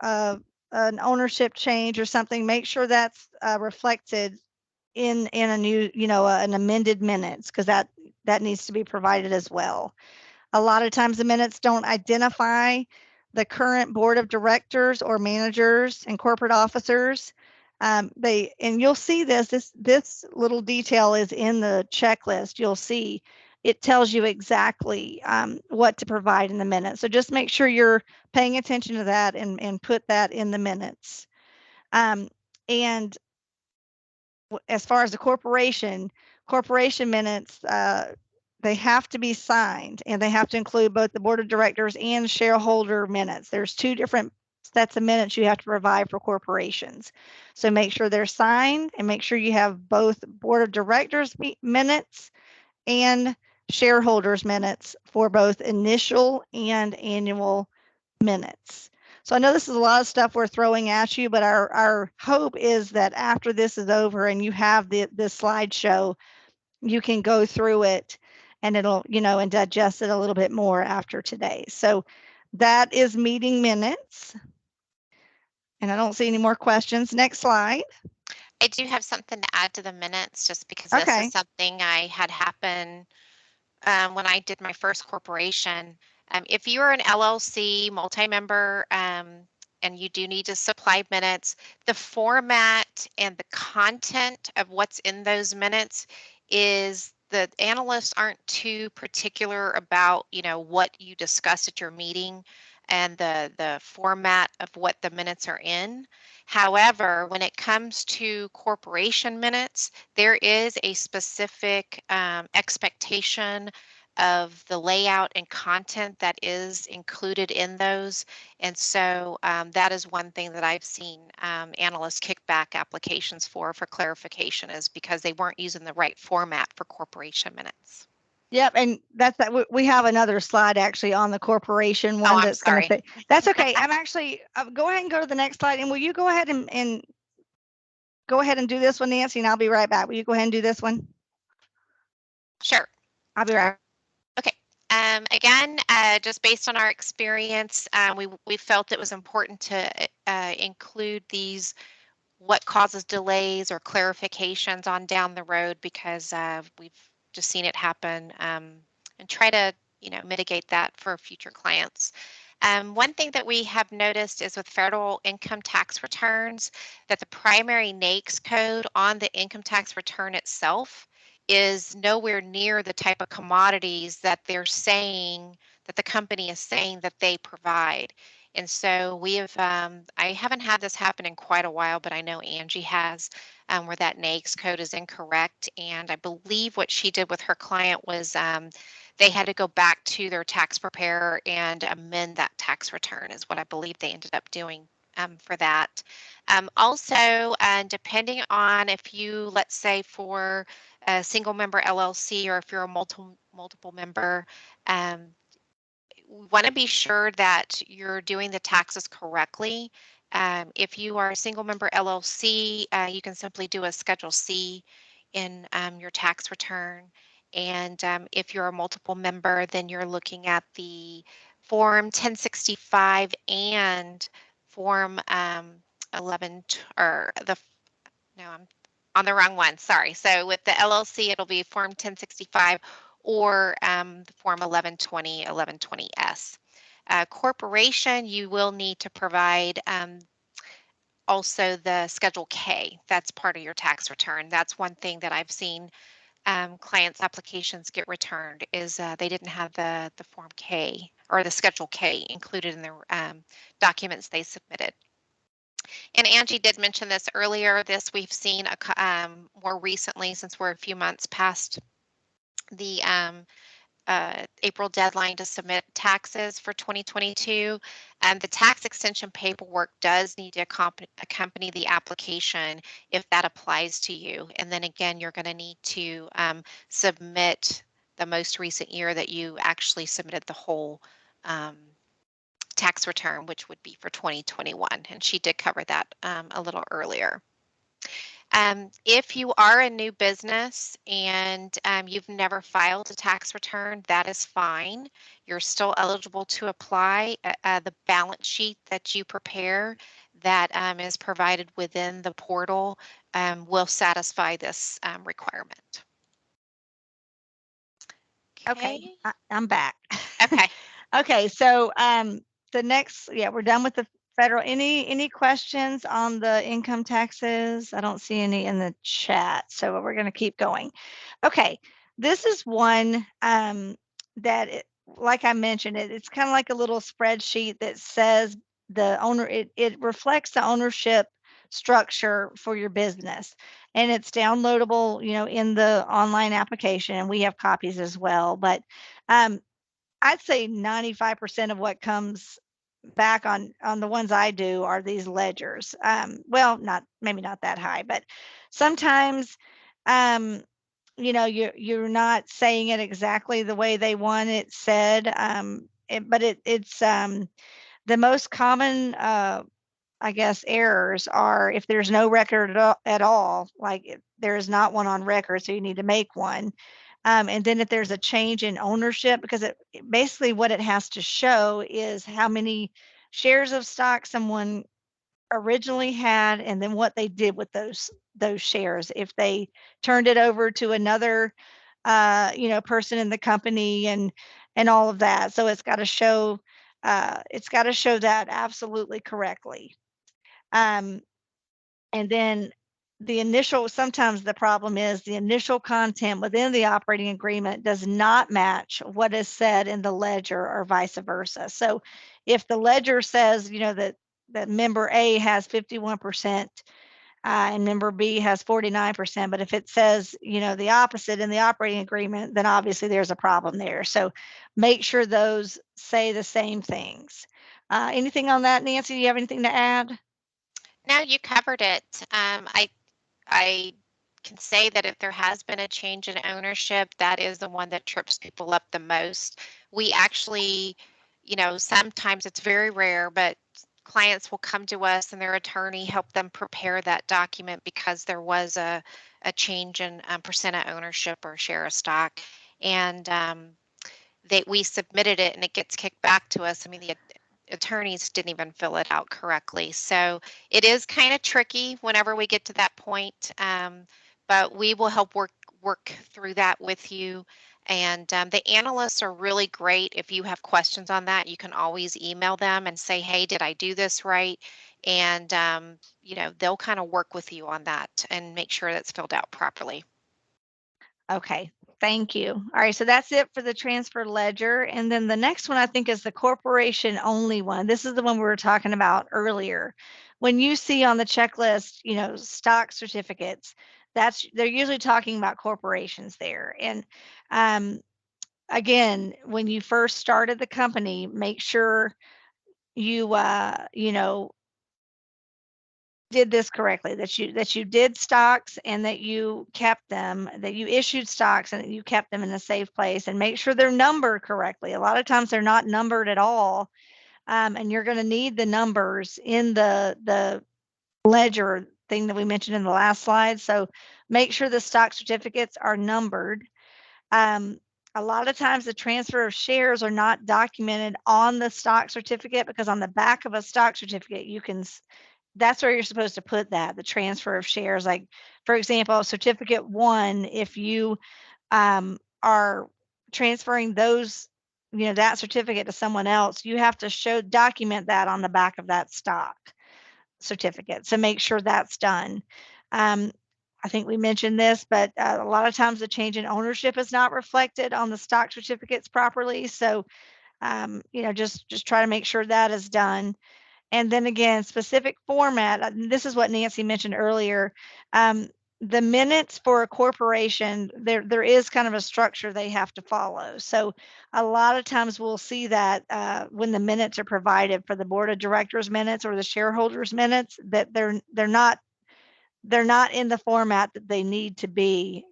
an ownership change or something. Make sure that's reflected in a new, an amended minutes, because that needs to be provided as well. A lot of times the minutes don't identify the current board of directors or managers and corporate officers. And you'll see this little detail is in the checklist. You'll see it tells you exactly what to provide in the minutes. So just make sure you're paying attention to that and put that in the minutes. And as far as the corporation minutes, they have to be signed, and they have to include both the board of directors and shareholder minutes. There's two different sets of minutes you have to provide for corporations. So make sure they're signed, and make sure you have both board of directors minutes and shareholders minutes for both initial and annual minutes. So I know this is a lot of stuff we're throwing at you, but our hope is that after this is over and you have this slideshow, you can go through it and it'll, and digest it a little bit more after today. So that is meeting minutes. And I don't see any more questions. Next slide. I do have something to add to the minutes, just because Okay. this is something I had happen when I did my first corporation. If you're an LLC, multi-member, and you do need to supply minutes, the format and the content of what's in those minutes is the analysts aren't too particular about, what you discuss at your meeting and the format of what the minutes are in. However, when it comes to corporation minutes, there is a specific expectation of the layout and content that is included in those. And so that is one thing that I've seen analysts kick back applications for clarification, is because they weren't using the right format for corporation minutes. Yep, and that's that. We have another slide actually on the corporation one I'm that's going to sorry. fit. That's okay. I'm actually go ahead and go to the next slide, and will you go ahead and go ahead and do this one, Nancy, and I'll be right back. Will you go ahead and do this one? Sure. I'll be right. Okay. Again, just based on our experience, we felt it was important to include these, what causes delays or clarifications on down the road, because we've just seen it happen, and try to mitigate that for future clients. One thing that we have noticed is with federal income tax returns, that the primary NAICS code on the income tax return itself is nowhere near the type of commodities that they're saying, that the company is saying that they provide. And so we have, I haven't had this happen in quite a while, but I know Angie has, where that NAICS code is incorrect. And I believe what she did with her client was they had to go back to their tax preparer and amend that tax return, is what I believe they ended up doing for that. Also, depending on if you, let's say for a single member LLC, or if you're a multiple member, we want to be sure that you're doing the taxes correctly. If you are a single member LLC, you can simply do a Schedule C in your tax return. And if you're a multiple member, then you're looking at the Form 1065 and Form 11, or no, I'm on the wrong one, sorry. So with the LLC, it'll be Form 1065 or the Form 1120, 1120S. Corporation, you will need to provide also the Schedule K. That's part of your tax return. That's one thing that I've seen clients' applications get returned, is they didn't have the Form K or the Schedule K included in their documents they submitted. And Angie did mention this earlier. This we've seen more recently, since we're a few months past the April deadline to submit taxes for 2022. The tax extension paperwork does need to accompany the application if that applies to you. And then again, you're going to need to submit the most recent year that you actually submitted the whole tax return, which would be for 2021. And she did cover that a little earlier. If you are a new business and you've never filed a tax return, that is fine. You're still eligible to apply. The balance sheet that you prepare that is provided within the portal will satisfy this requirement. Okay, I'm back. Okay. Okay, so the next, we're done with the federal. Any questions on the income taxes? I don't see any in the chat, so we're going to keep going. Okay, this is one that, like I mentioned, it's kind of like a little spreadsheet that says the owner. It reflects the ownership structure for your business, and it's downloadable, in the online application, and we have copies as well. But I'd say 95% of what comes back on the ones I do are these ledgers. Well, maybe not that high, but sometimes, you're not saying it exactly the way they want it said. But it's the most common, I guess, errors are if there's no record at all, like if there is not one on record, so you need to make one. And then if there's a change in ownership, because basically what it has to show is how many shares of stock someone originally had, and then what they did with those shares. If they turned it over to another, person in the company, and all of that. So it's got to show, that absolutely correctly. And then sometimes the problem is the initial content within the operating agreement does not match what is said in the ledger, or vice versa. So if the ledger says, that member A has 51% and member B has 49%. But if it says, the opposite in the operating agreement, then obviously there's a problem there. So make sure those say the same things. Anything on that, Nancy? Do you have anything to add? No, you covered it. I can say that if there has been a change in ownership, that is the one that trips people up the most. We actually, sometimes it's very rare, but clients will come to us and their attorney help them prepare that document because there was a change in percent of ownership or share of stock. And we submitted it and it gets kicked back to us. I mean, the attorneys didn't even fill it out correctly. So it is kind of tricky whenever we get to that point, but we will help work through that with you. And the analysts are really great. If you have questions on that, you can always email them and say, hey, did I do this right? And, they'll kind of work with you on that and make sure that's filled out properly. Okay, thank you. All right, so that's it for the transfer ledger. And then the next one I think is the corporation only one. This is the one we were talking about earlier. When you see on the checklist, stock certificates, they're usually talking about corporations there. And again, when you first started the company, make sure you did this correctly, that you did stocks and that you kept them, that you issued stocks and that you kept them in a safe place, and make sure they're numbered correctly. A lot of times they're not numbered at all, and you're going to need the numbers in the ledger thing that we mentioned in the last slide. So make sure the stock certificates are numbered. A lot of times the transfer of shares are not documented on the stock certificate, because on the back of a stock certificate that's where you're supposed to put the transfer of shares. Like, for example, certificate 1, if you are transferring that certificate to someone else, you have to document that on the back of that stock certificate. So make sure that's done. I think we mentioned this, but a lot of times the change in ownership is not reflected on the stock certificates properly. So, just try to make sure that is done. And then again, specific format. This is what Nancy mentioned earlier. The minutes for a corporation, there is kind of a structure they have to follow. So a lot of times we'll see that when the minutes are provided for the board of directors minutes or the shareholders minutes, that they're not in the format that they need to be,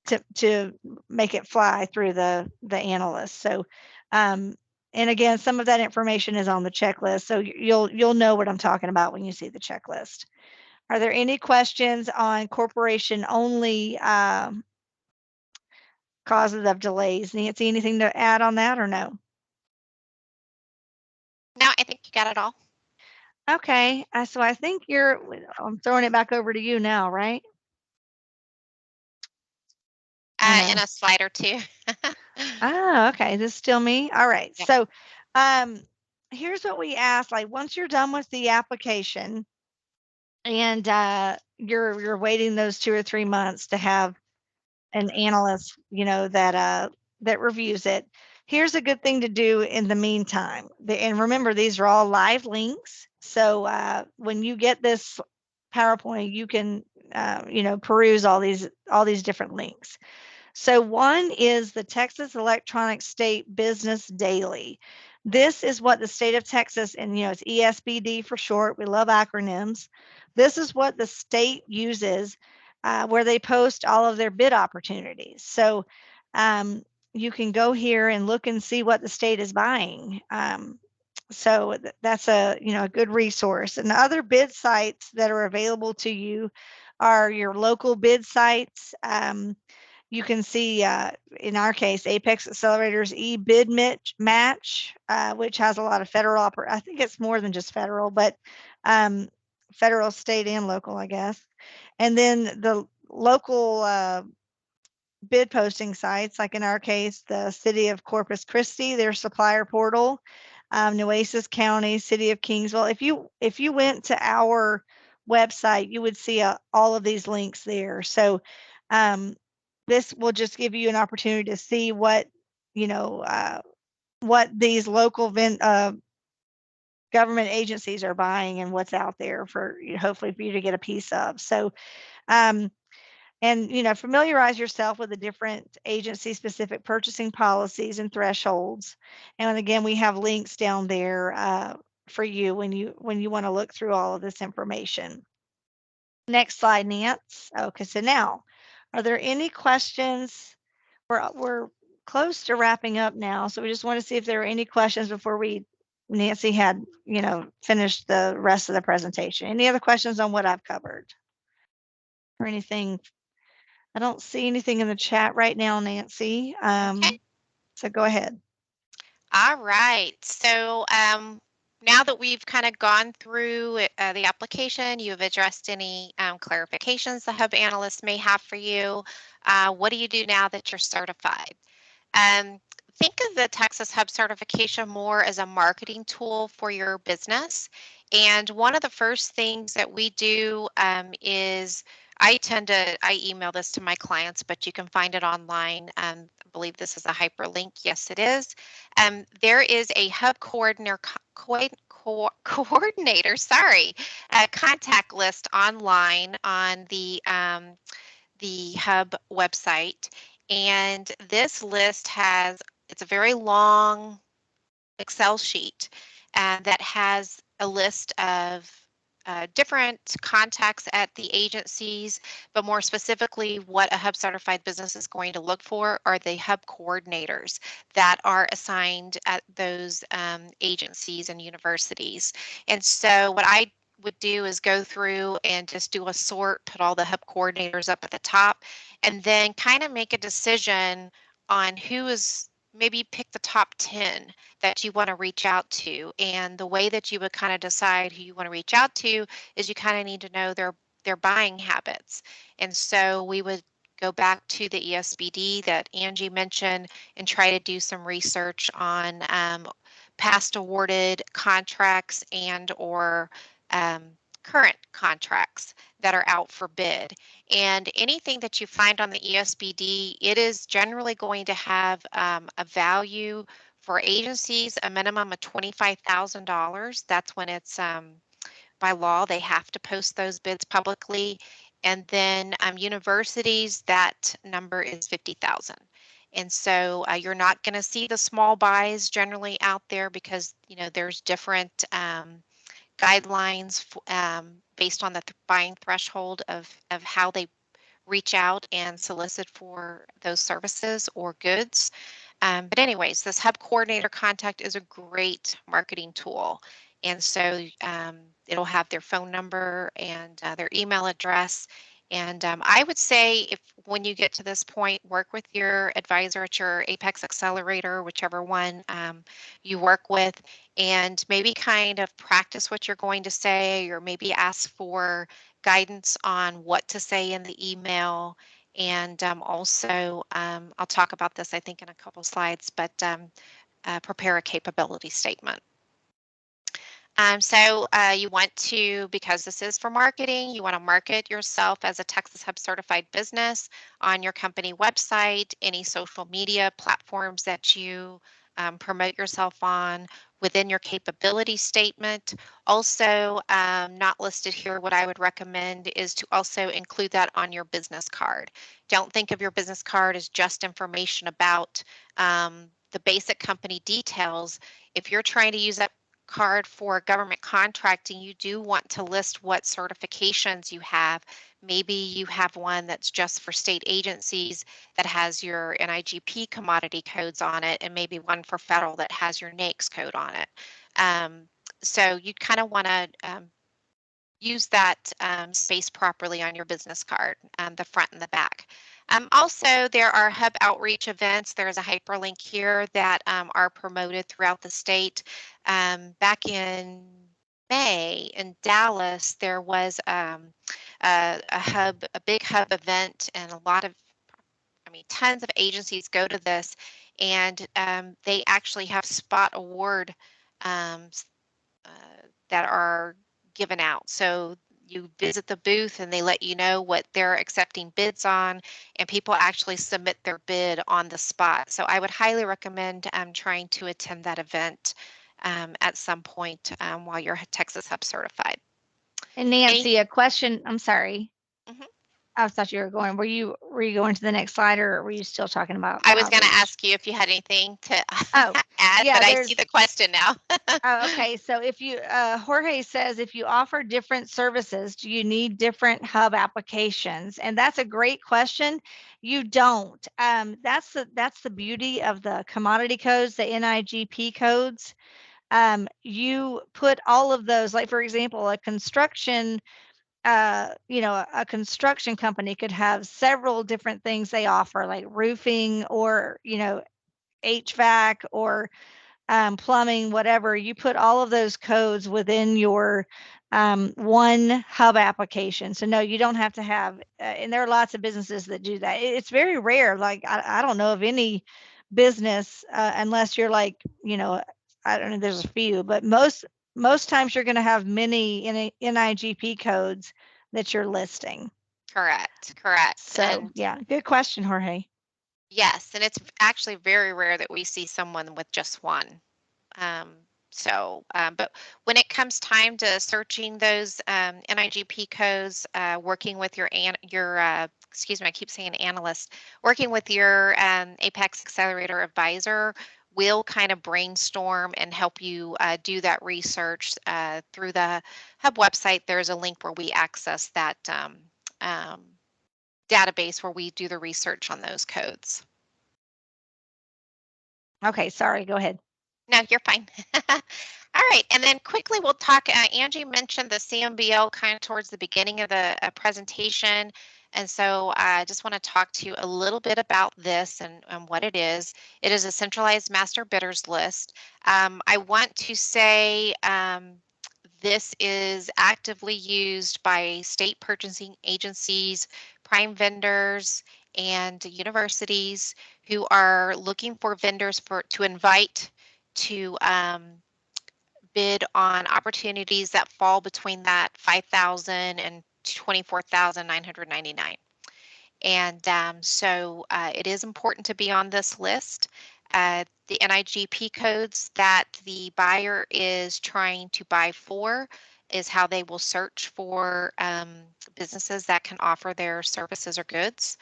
to make it fly through the analyst. So, and again, some of that information is on the checklist, so you'll know what I'm talking about when you see the checklist. Are there any questions on corporation only causes of delays? Nancy, anything to add on that or no? No, I think you got it all. Okay, so I think I'm throwing it back over to you now, right? In a slide or two. Oh, okay. This is still me. All right. Yep. So, here's what we asked. Like, once you're done with the application and you're waiting those 2 or 3 months to have an analyst, that reviews it. Here's a good thing to do in the meantime. And remember, these are all live links. So when you get this PowerPoint, you can, peruse all these different links. So one is the Texas Electronic State Business Daily. This is what the state of Texas, and it's ESBD for short. We love acronyms. This is what the state uses where they post all of their bid opportunities. So you can go here and look and see what the state is buying. So that's a good resource. And the other bid sites that are available to you are your local bid sites. You can see, in our case, Apex Accelerator's e-bid match, which has a lot of federal I think it's more than just federal, but federal, state, and local, I guess. And then the local bid posting sites, like in our case, the City of Corpus Christi, their supplier portal, Nueces County, City of Kingsville. If you went to our website, you would see all of these links there. So this will just give you an opportunity to see what these local government agencies are buying and what's out there for hopefully for you to get a piece of. So, and familiarize yourself with the different agency specific purchasing policies and thresholds. And again, we have links down there for you when you want to look through all of this information. Next slide, Nance. Okay, so now, are there any questions? We're close to wrapping up now, so we just want to see if there are any questions before Nancy had finished the rest of the presentation. Any other questions on what I've covered or anything? I don't see anything in the chat right now, Nancy. Okay. So go ahead. All right. So now that we've kind of gone through the application, you've addressed any clarifications the HUB analyst may have for you. What do you do now that you're certified? Think of the Texas HUB certification more as a marketing tool for your business. And one of the first things that we do is I email this to my clients, but you can find it online. I believe this is a hyperlink. Yes, it is. There is a HUB coordinator, contact list online on the HUB website. And this list it's a very long Excel sheet that has a list of different contacts at the agencies, but more specifically, what a HUB certified business is going to look for are the HUB coordinators that are assigned at those agencies and universities. And so what I would do is go through and just do a sort, put all the HUB coordinators up at the top, and then kind of make a decision on who is, maybe pick the top 10 that you want to reach out to. And the way that you would kind of decide who you want to reach out to is you kind of need to know their buying habits. And so we would go back to the ESBD that Angie mentioned and try to do some research on past awarded contracts and or current contracts that are out for bid. And anything that you find on the ESBD, it is generally going to have a value for agencies, a minimum of $25,000. That's when it's by law, they have to post those bids publicly. And then universities, that number is 50,000. And so you're not going to see the small buys generally out there because there's different guidelines based on the buying threshold of how they reach out and solicit for those services or goods. But anyways, this HUB coordinator contact is a great marketing tool. And so it'll have their phone number and their email address. And I would say if when you get to this point, work with your advisor at your Apex Accelerator, whichever one you work with, and maybe kind of practice what you're going to say, or maybe ask for guidance on what to say in the email. And also, I'll talk about this, I think, in a couple slides, but prepare a capability statement. So you want to, because this is for marketing, you want to market yourself as a Texas HUB certified business on your company website, any social media platforms that you promote yourself on, within your capability statement. Also, not listed here, what I would recommend is to also include that on your business card. Don't think of your business card as just information about the basic company details. If you're trying to use that card for government contracting, you do want to list what certifications you have. Maybe you have one that's just for state agencies that has your NIGP commodity codes on it, and maybe one for federal that has your NAICS code on it. So you kind of want to use that space properly on your business card, the front and the back. Also, there are HUB outreach events. There's a hyperlink here that are promoted throughout the state. Back in May in Dallas, there was a big HUB event, and tons of agencies go to this, and they actually have spot award that are given out. So you visit the booth and they let you know what they're accepting bids on, and people actually submit their bid on the spot. So I would highly recommend trying to attend that event at some point while you're Texas Hub certified. And Nancy, a question. I'm sorry. Mhm. I thought you were going. Were you going to the next slide, or were you still talking about? I was going to outreach? ask you if you had anything to Oh, add, yeah, but I there's. see the question now. Oh, okay, so if you, Jorge says, if you offer different services, do you need different hub applications? And that's a great question. You don't. That's the beauty of the commodity codes, the NIGP codes. You put all of those, like for example, a construction, a construction company could have several different things they offer, like roofing or, HVAC or plumbing, whatever. You put all of those codes within your one hub application. So no, you don't have to have, and there are lots of businesses that do that. It's very rare. Like I don't know of any business, unless you're like, I don't know, there's a few, but most times you're going to have many NIGP codes that you're listing. Correct. So And yeah, good question, Jorge. yes, and it's actually very rare that we see someone with just one. But when it comes time to searching those NIGP codes, working with excuse me, I keep saying analyst, working with your Apex Accelerator advisor, will kind of brainstorm and help you do that research through the Hub website. There's a link where we access that database where we do the research on those codes. Okay, sorry, go ahead. No, you're fine. All right, and then quickly we'll talk, Angie mentioned the CMBL kind of towards the beginning of the presentation, and so I just want to talk to you a little bit about this and what it is. It is a centralized master bidders list. I want to say this is actively used by state purchasing agencies, prime vendors, and universities who are looking for vendors to invite to bid on opportunities that fall between that 5,000 and 24,999. And it is important to be on this list. The NIGP codes that the buyer is trying to buy for is how they will search for businesses that can offer their services or goods.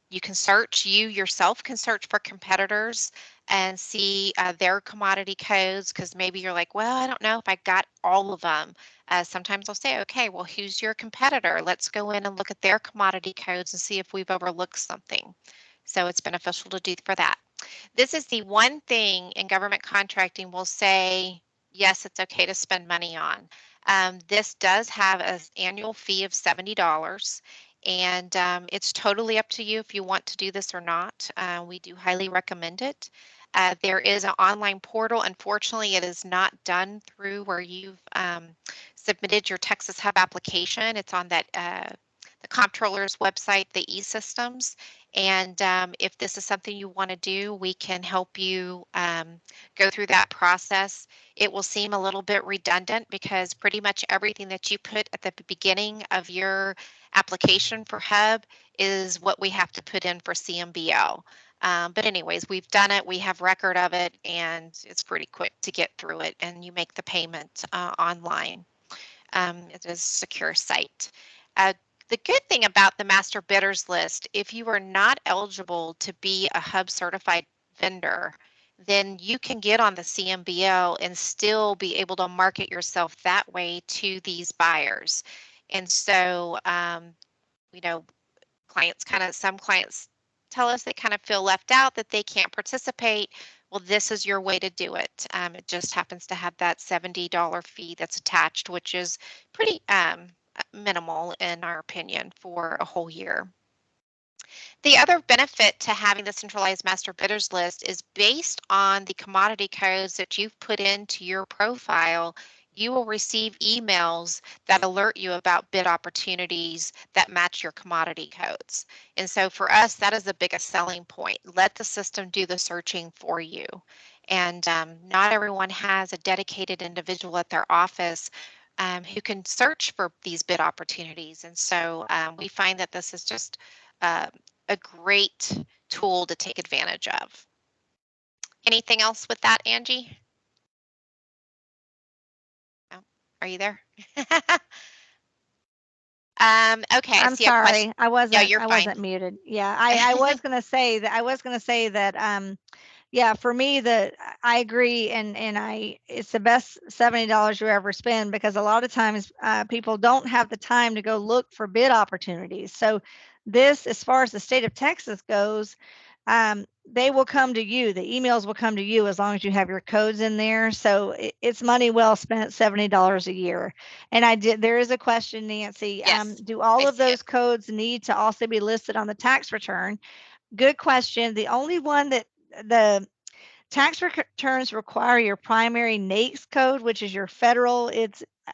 You can search, you yourself can search for competitors and see their commodity codes, because maybe you're like, well, I don't know if I got all of them. Sometimes I'll say, okay, well, who's your competitor? Let's go in and look at their commodity codes and see if we've overlooked something. So it's beneficial to do for that. This is the one thing in government contracting we'll say, yes, it's okay to spend money on. This does have an annual fee of $70. And it's totally up to you if you want to do this or not. We do highly recommend it. There is an online portal. Unfortunately, it is not done through where you've submitted your Texas Hub application. It's on that the comptroller's website, the e-systems. And if this is something you want to do, we can help you go through that process. It will seem a little bit redundant because pretty much everything that you put at the beginning of your application for Hub is what we have to put in for CMBL. But anyways, we've done it, we have record of it, and it's pretty quick to get through it, and you make the payment online. It is a secure site. The good thing about the master bidders list, if you are not eligible to be a Hub certified vendor, then you can get on the CMBL and still be able to market yourself that way to these buyers. And so, some clients tell us they kind of feel left out, that they can't participate. Well, this is your way to do it. It just happens to have that $70 fee that's attached, which is pretty minimal in our opinion for a whole year. The other benefit to having the centralized master bidders list is based on the commodity codes that you've put into your profile. You will receive emails that alert you about bid opportunities that match your commodity codes. And so for us, that is the biggest selling point. Let the system do the searching for you. And not everyone has a dedicated individual at their office who can search for these bid opportunities. And so we find that this is just a great tool to take advantage of. Anything else with that, Angie? Oh, are you there? Okay, I I'm see a question. sorry. I wasn't You're I fine. wasn't muted. Yeah, I was gonna say that yeah, for me that I agree and it's the best $70 you ever spend because a lot of times people don't have the time to go look for bid opportunities. So this, as far as the state of Texas goes, they will come to you. The emails will come to you as long as you have your codes in there. So it's money well spent, $70 a year. And there is a question, Nancy. Yes, Do all I of see it. those codes need to also be listed on the tax return? Good question. The only one that the tax returns require your primary NAICS code, which is your federal,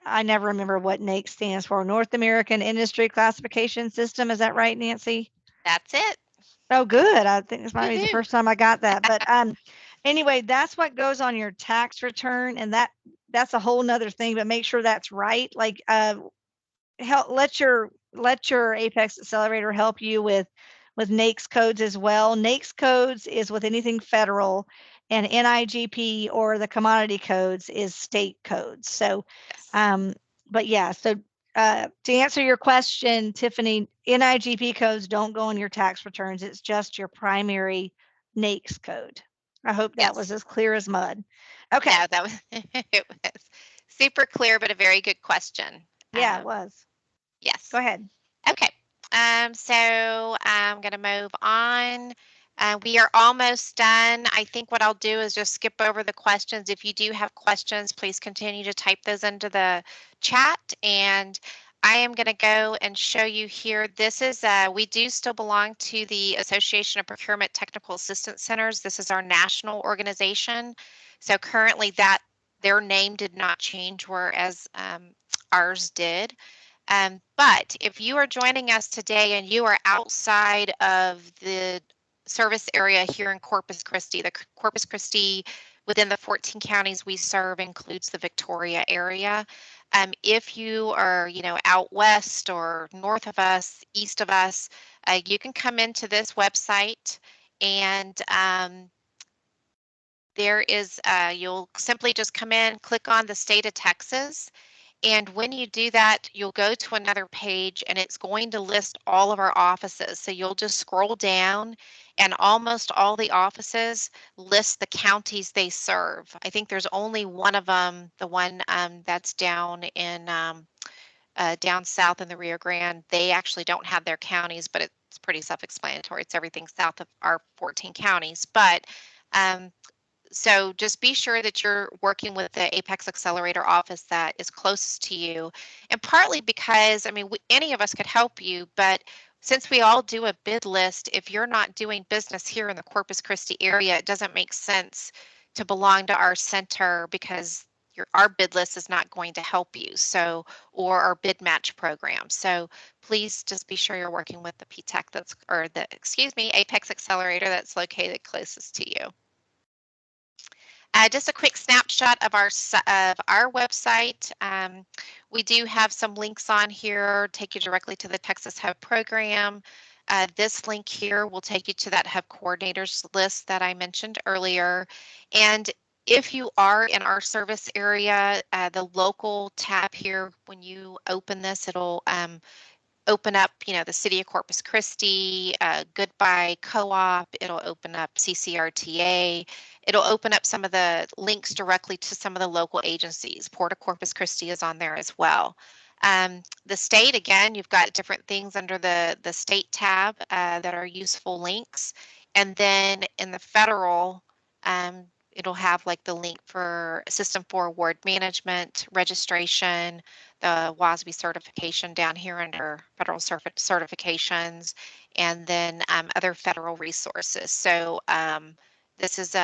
I never remember what NAICS stands for, North American Industry Classification System. Is that right, Nancy? That's it. Oh, good. I think this might be the Woohoo. first time I got that. But anyway, that's what goes on your tax return, and that's a whole nother thing. But make sure that's right. Like, let your Apex Accelerator help you with NAICS codes as well. NAICS codes is with anything federal, and NIGP or the commodity codes is state codes. So, Yes. but yeah, so to answer your question, Tiffany, NIGP codes don't go on your tax returns. It's just your primary NAICS code. I hope that was Yes. as clear as mud. Okay. No, that was it was super clear, but a very good question. Yeah, it was. Yes. Go ahead. Okay. So I'm going to move on. We are almost done. I think what I'll do is just skip over the questions. If you do have questions, please continue to type those into the chat. And I am going to go and show you here. This is, we do still belong to the Association of Procurement Technical Assistance Centers. This is our national organization. So currently their name did not change, whereas ours did. But if you are joining us today and you are outside of the service area here in Corpus Christi, the Corpus Christi within the 14 counties we serve includes the Victoria area. If you are, out west or north of us, east of us, you can come into this website and there is, you'll simply just come in, click on the state of Texas. And when you do that, you'll go to another page and it's going to list all of our offices. So you'll just scroll down and almost all the offices list the counties they serve. I think there's only one of them, the one that's down in down south in the Rio Grande. They actually don't have their counties, but it's pretty self-explanatory. It's everything south of our 14 counties. But so just be sure that you're working with the Apex Accelerator office that is closest to you. And partly because, any of us could help you, but since we all do a bid list, if you're not doing business here in the Corpus Christi area, it doesn't make sense to belong to our center because our bid list is not going to help you. So, or our bid match program. So please just be sure you're working with the PTech Apex Accelerator that's located closest to you. Just a quick snapshot of our website. We do have some links on here, take you directly to the TxHUB program. This link here will take you to that HUB coordinators list that I mentioned earlier. And if you are in our service area, the local tab here, when you open this, it'll open up, the City of Corpus Christi, Goodbye Co-op, it'll open up CCRTA, it'll open up some of the links directly to some of the local agencies. Port of Corpus Christi is on there as well. The state, again, you've got different things under the state tab that are useful links. And then in the federal, it'll have like the link for System for Award Management, registration, the WASB certification down here under federal certifications, and then other federal resources. So this is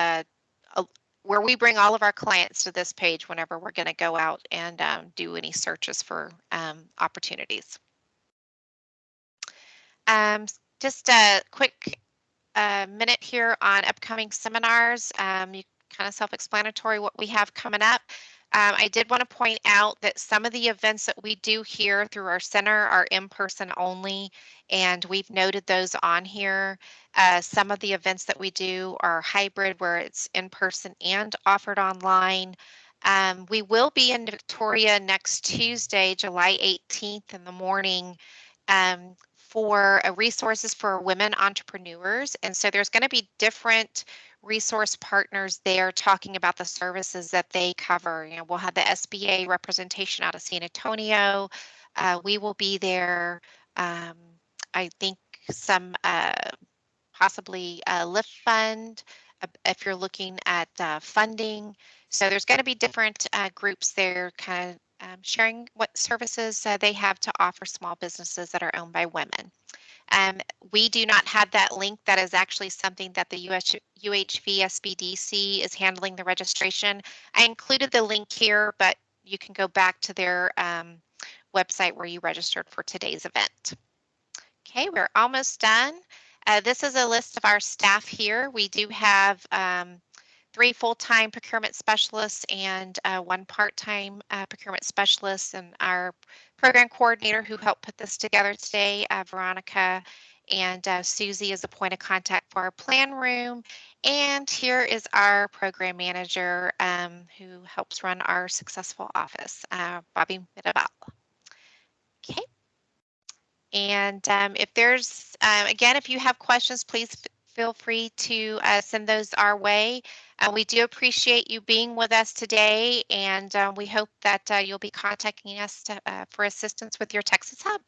where we bring all of our clients to this page whenever we're going to go out and do any searches for opportunities. Just a quick minute here on upcoming seminars. You kind of self-explanatory what we have coming up. I did want to point out that some of the events that we do here through our center are in person only, and we've noted those on here. Some of the events that we do are hybrid, where it's in person and offered online. We will be in Victoria next Tuesday, July 18th in the morning, for resources for women entrepreneurs. And so there's going to be different resource partners there talking about the services that they cover. You know, we'll have the SBA representation out of San Antonio. We will be there. I think some possibly a lift fund if you're looking at funding. So there's going to be different groups there kind of sharing what services they have to offer small businesses that are owned by women. We do not have that link. That is actually something that the UHV SBDC is handling the registration. I included the link here, but you can go back to their website where you registered for today's event. Okay, we're almost done. This is a list of our staff here. We do have 3 full-time procurement specialists and 1 part-time procurement specialist, and our program coordinator who helped put this together today, Veronica, and Susie is a point of contact for our plan room. And here is our program manager who helps run our successful office, Bobby Midabal. Okay. And if there's, again, if you have questions, please feel free to send those our way. We do appreciate you being with us today, and we hope that you'll be contacting us for assistance with your Texas Hub.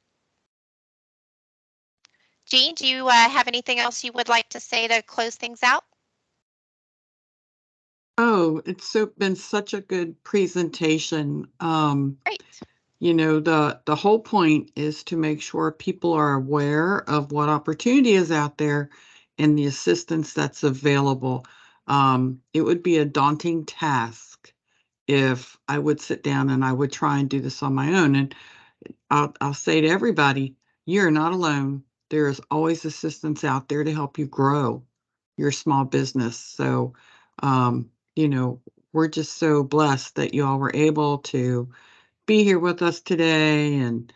Jean, do you have anything else you would like to say to close things out? Oh, it's been such a good presentation. Great. You know, the whole point is to make sure people are aware of what opportunity is out there and the assistance that's available. It would be a daunting task if I would sit down and I would try and do this on my own. And I'll say to everybody, you're not alone. There is always assistance out there to help you grow your small business. So, you know, we're just so blessed that you all were able to be here with us today and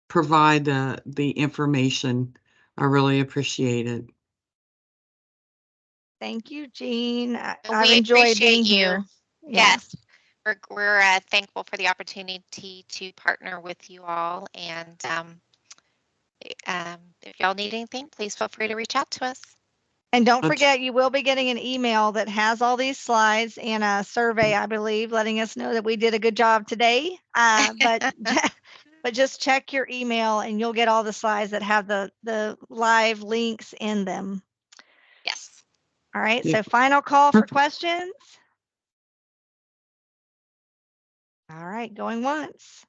provide the information. I really appreciate it. Thank you, Jean. We I've enjoyed appreciate being you. here. Yes. We're thankful for the opportunity to partner with you all. And if y'all need anything, please feel free to reach out to us. And don't forget, you will be getting an email that has all these slides and a survey, I believe, letting us know that we did a good job today. But just check your email and you'll get all the slides that have the live links in them. Yes. All right. So final call for questions. All right. Going once.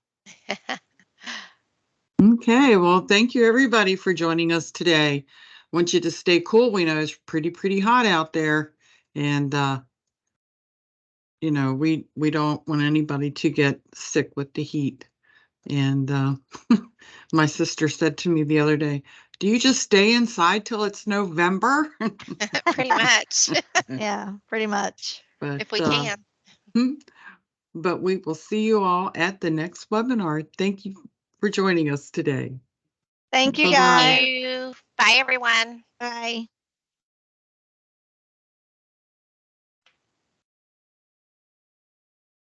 Okay. Well, thank you everybody for joining us today. Want you to stay cool. We know it's pretty hot out there, and you know, we don't want anybody to get sick with the heat. And my sister said to me the other day, do you just stay inside till it's November? Pretty much. Yeah, pretty much. But, if we can. But we will see you all at the next webinar. Thank you for joining us today. Thank you, Bye-bye. guys. Thank you. Bye, everyone. Bye.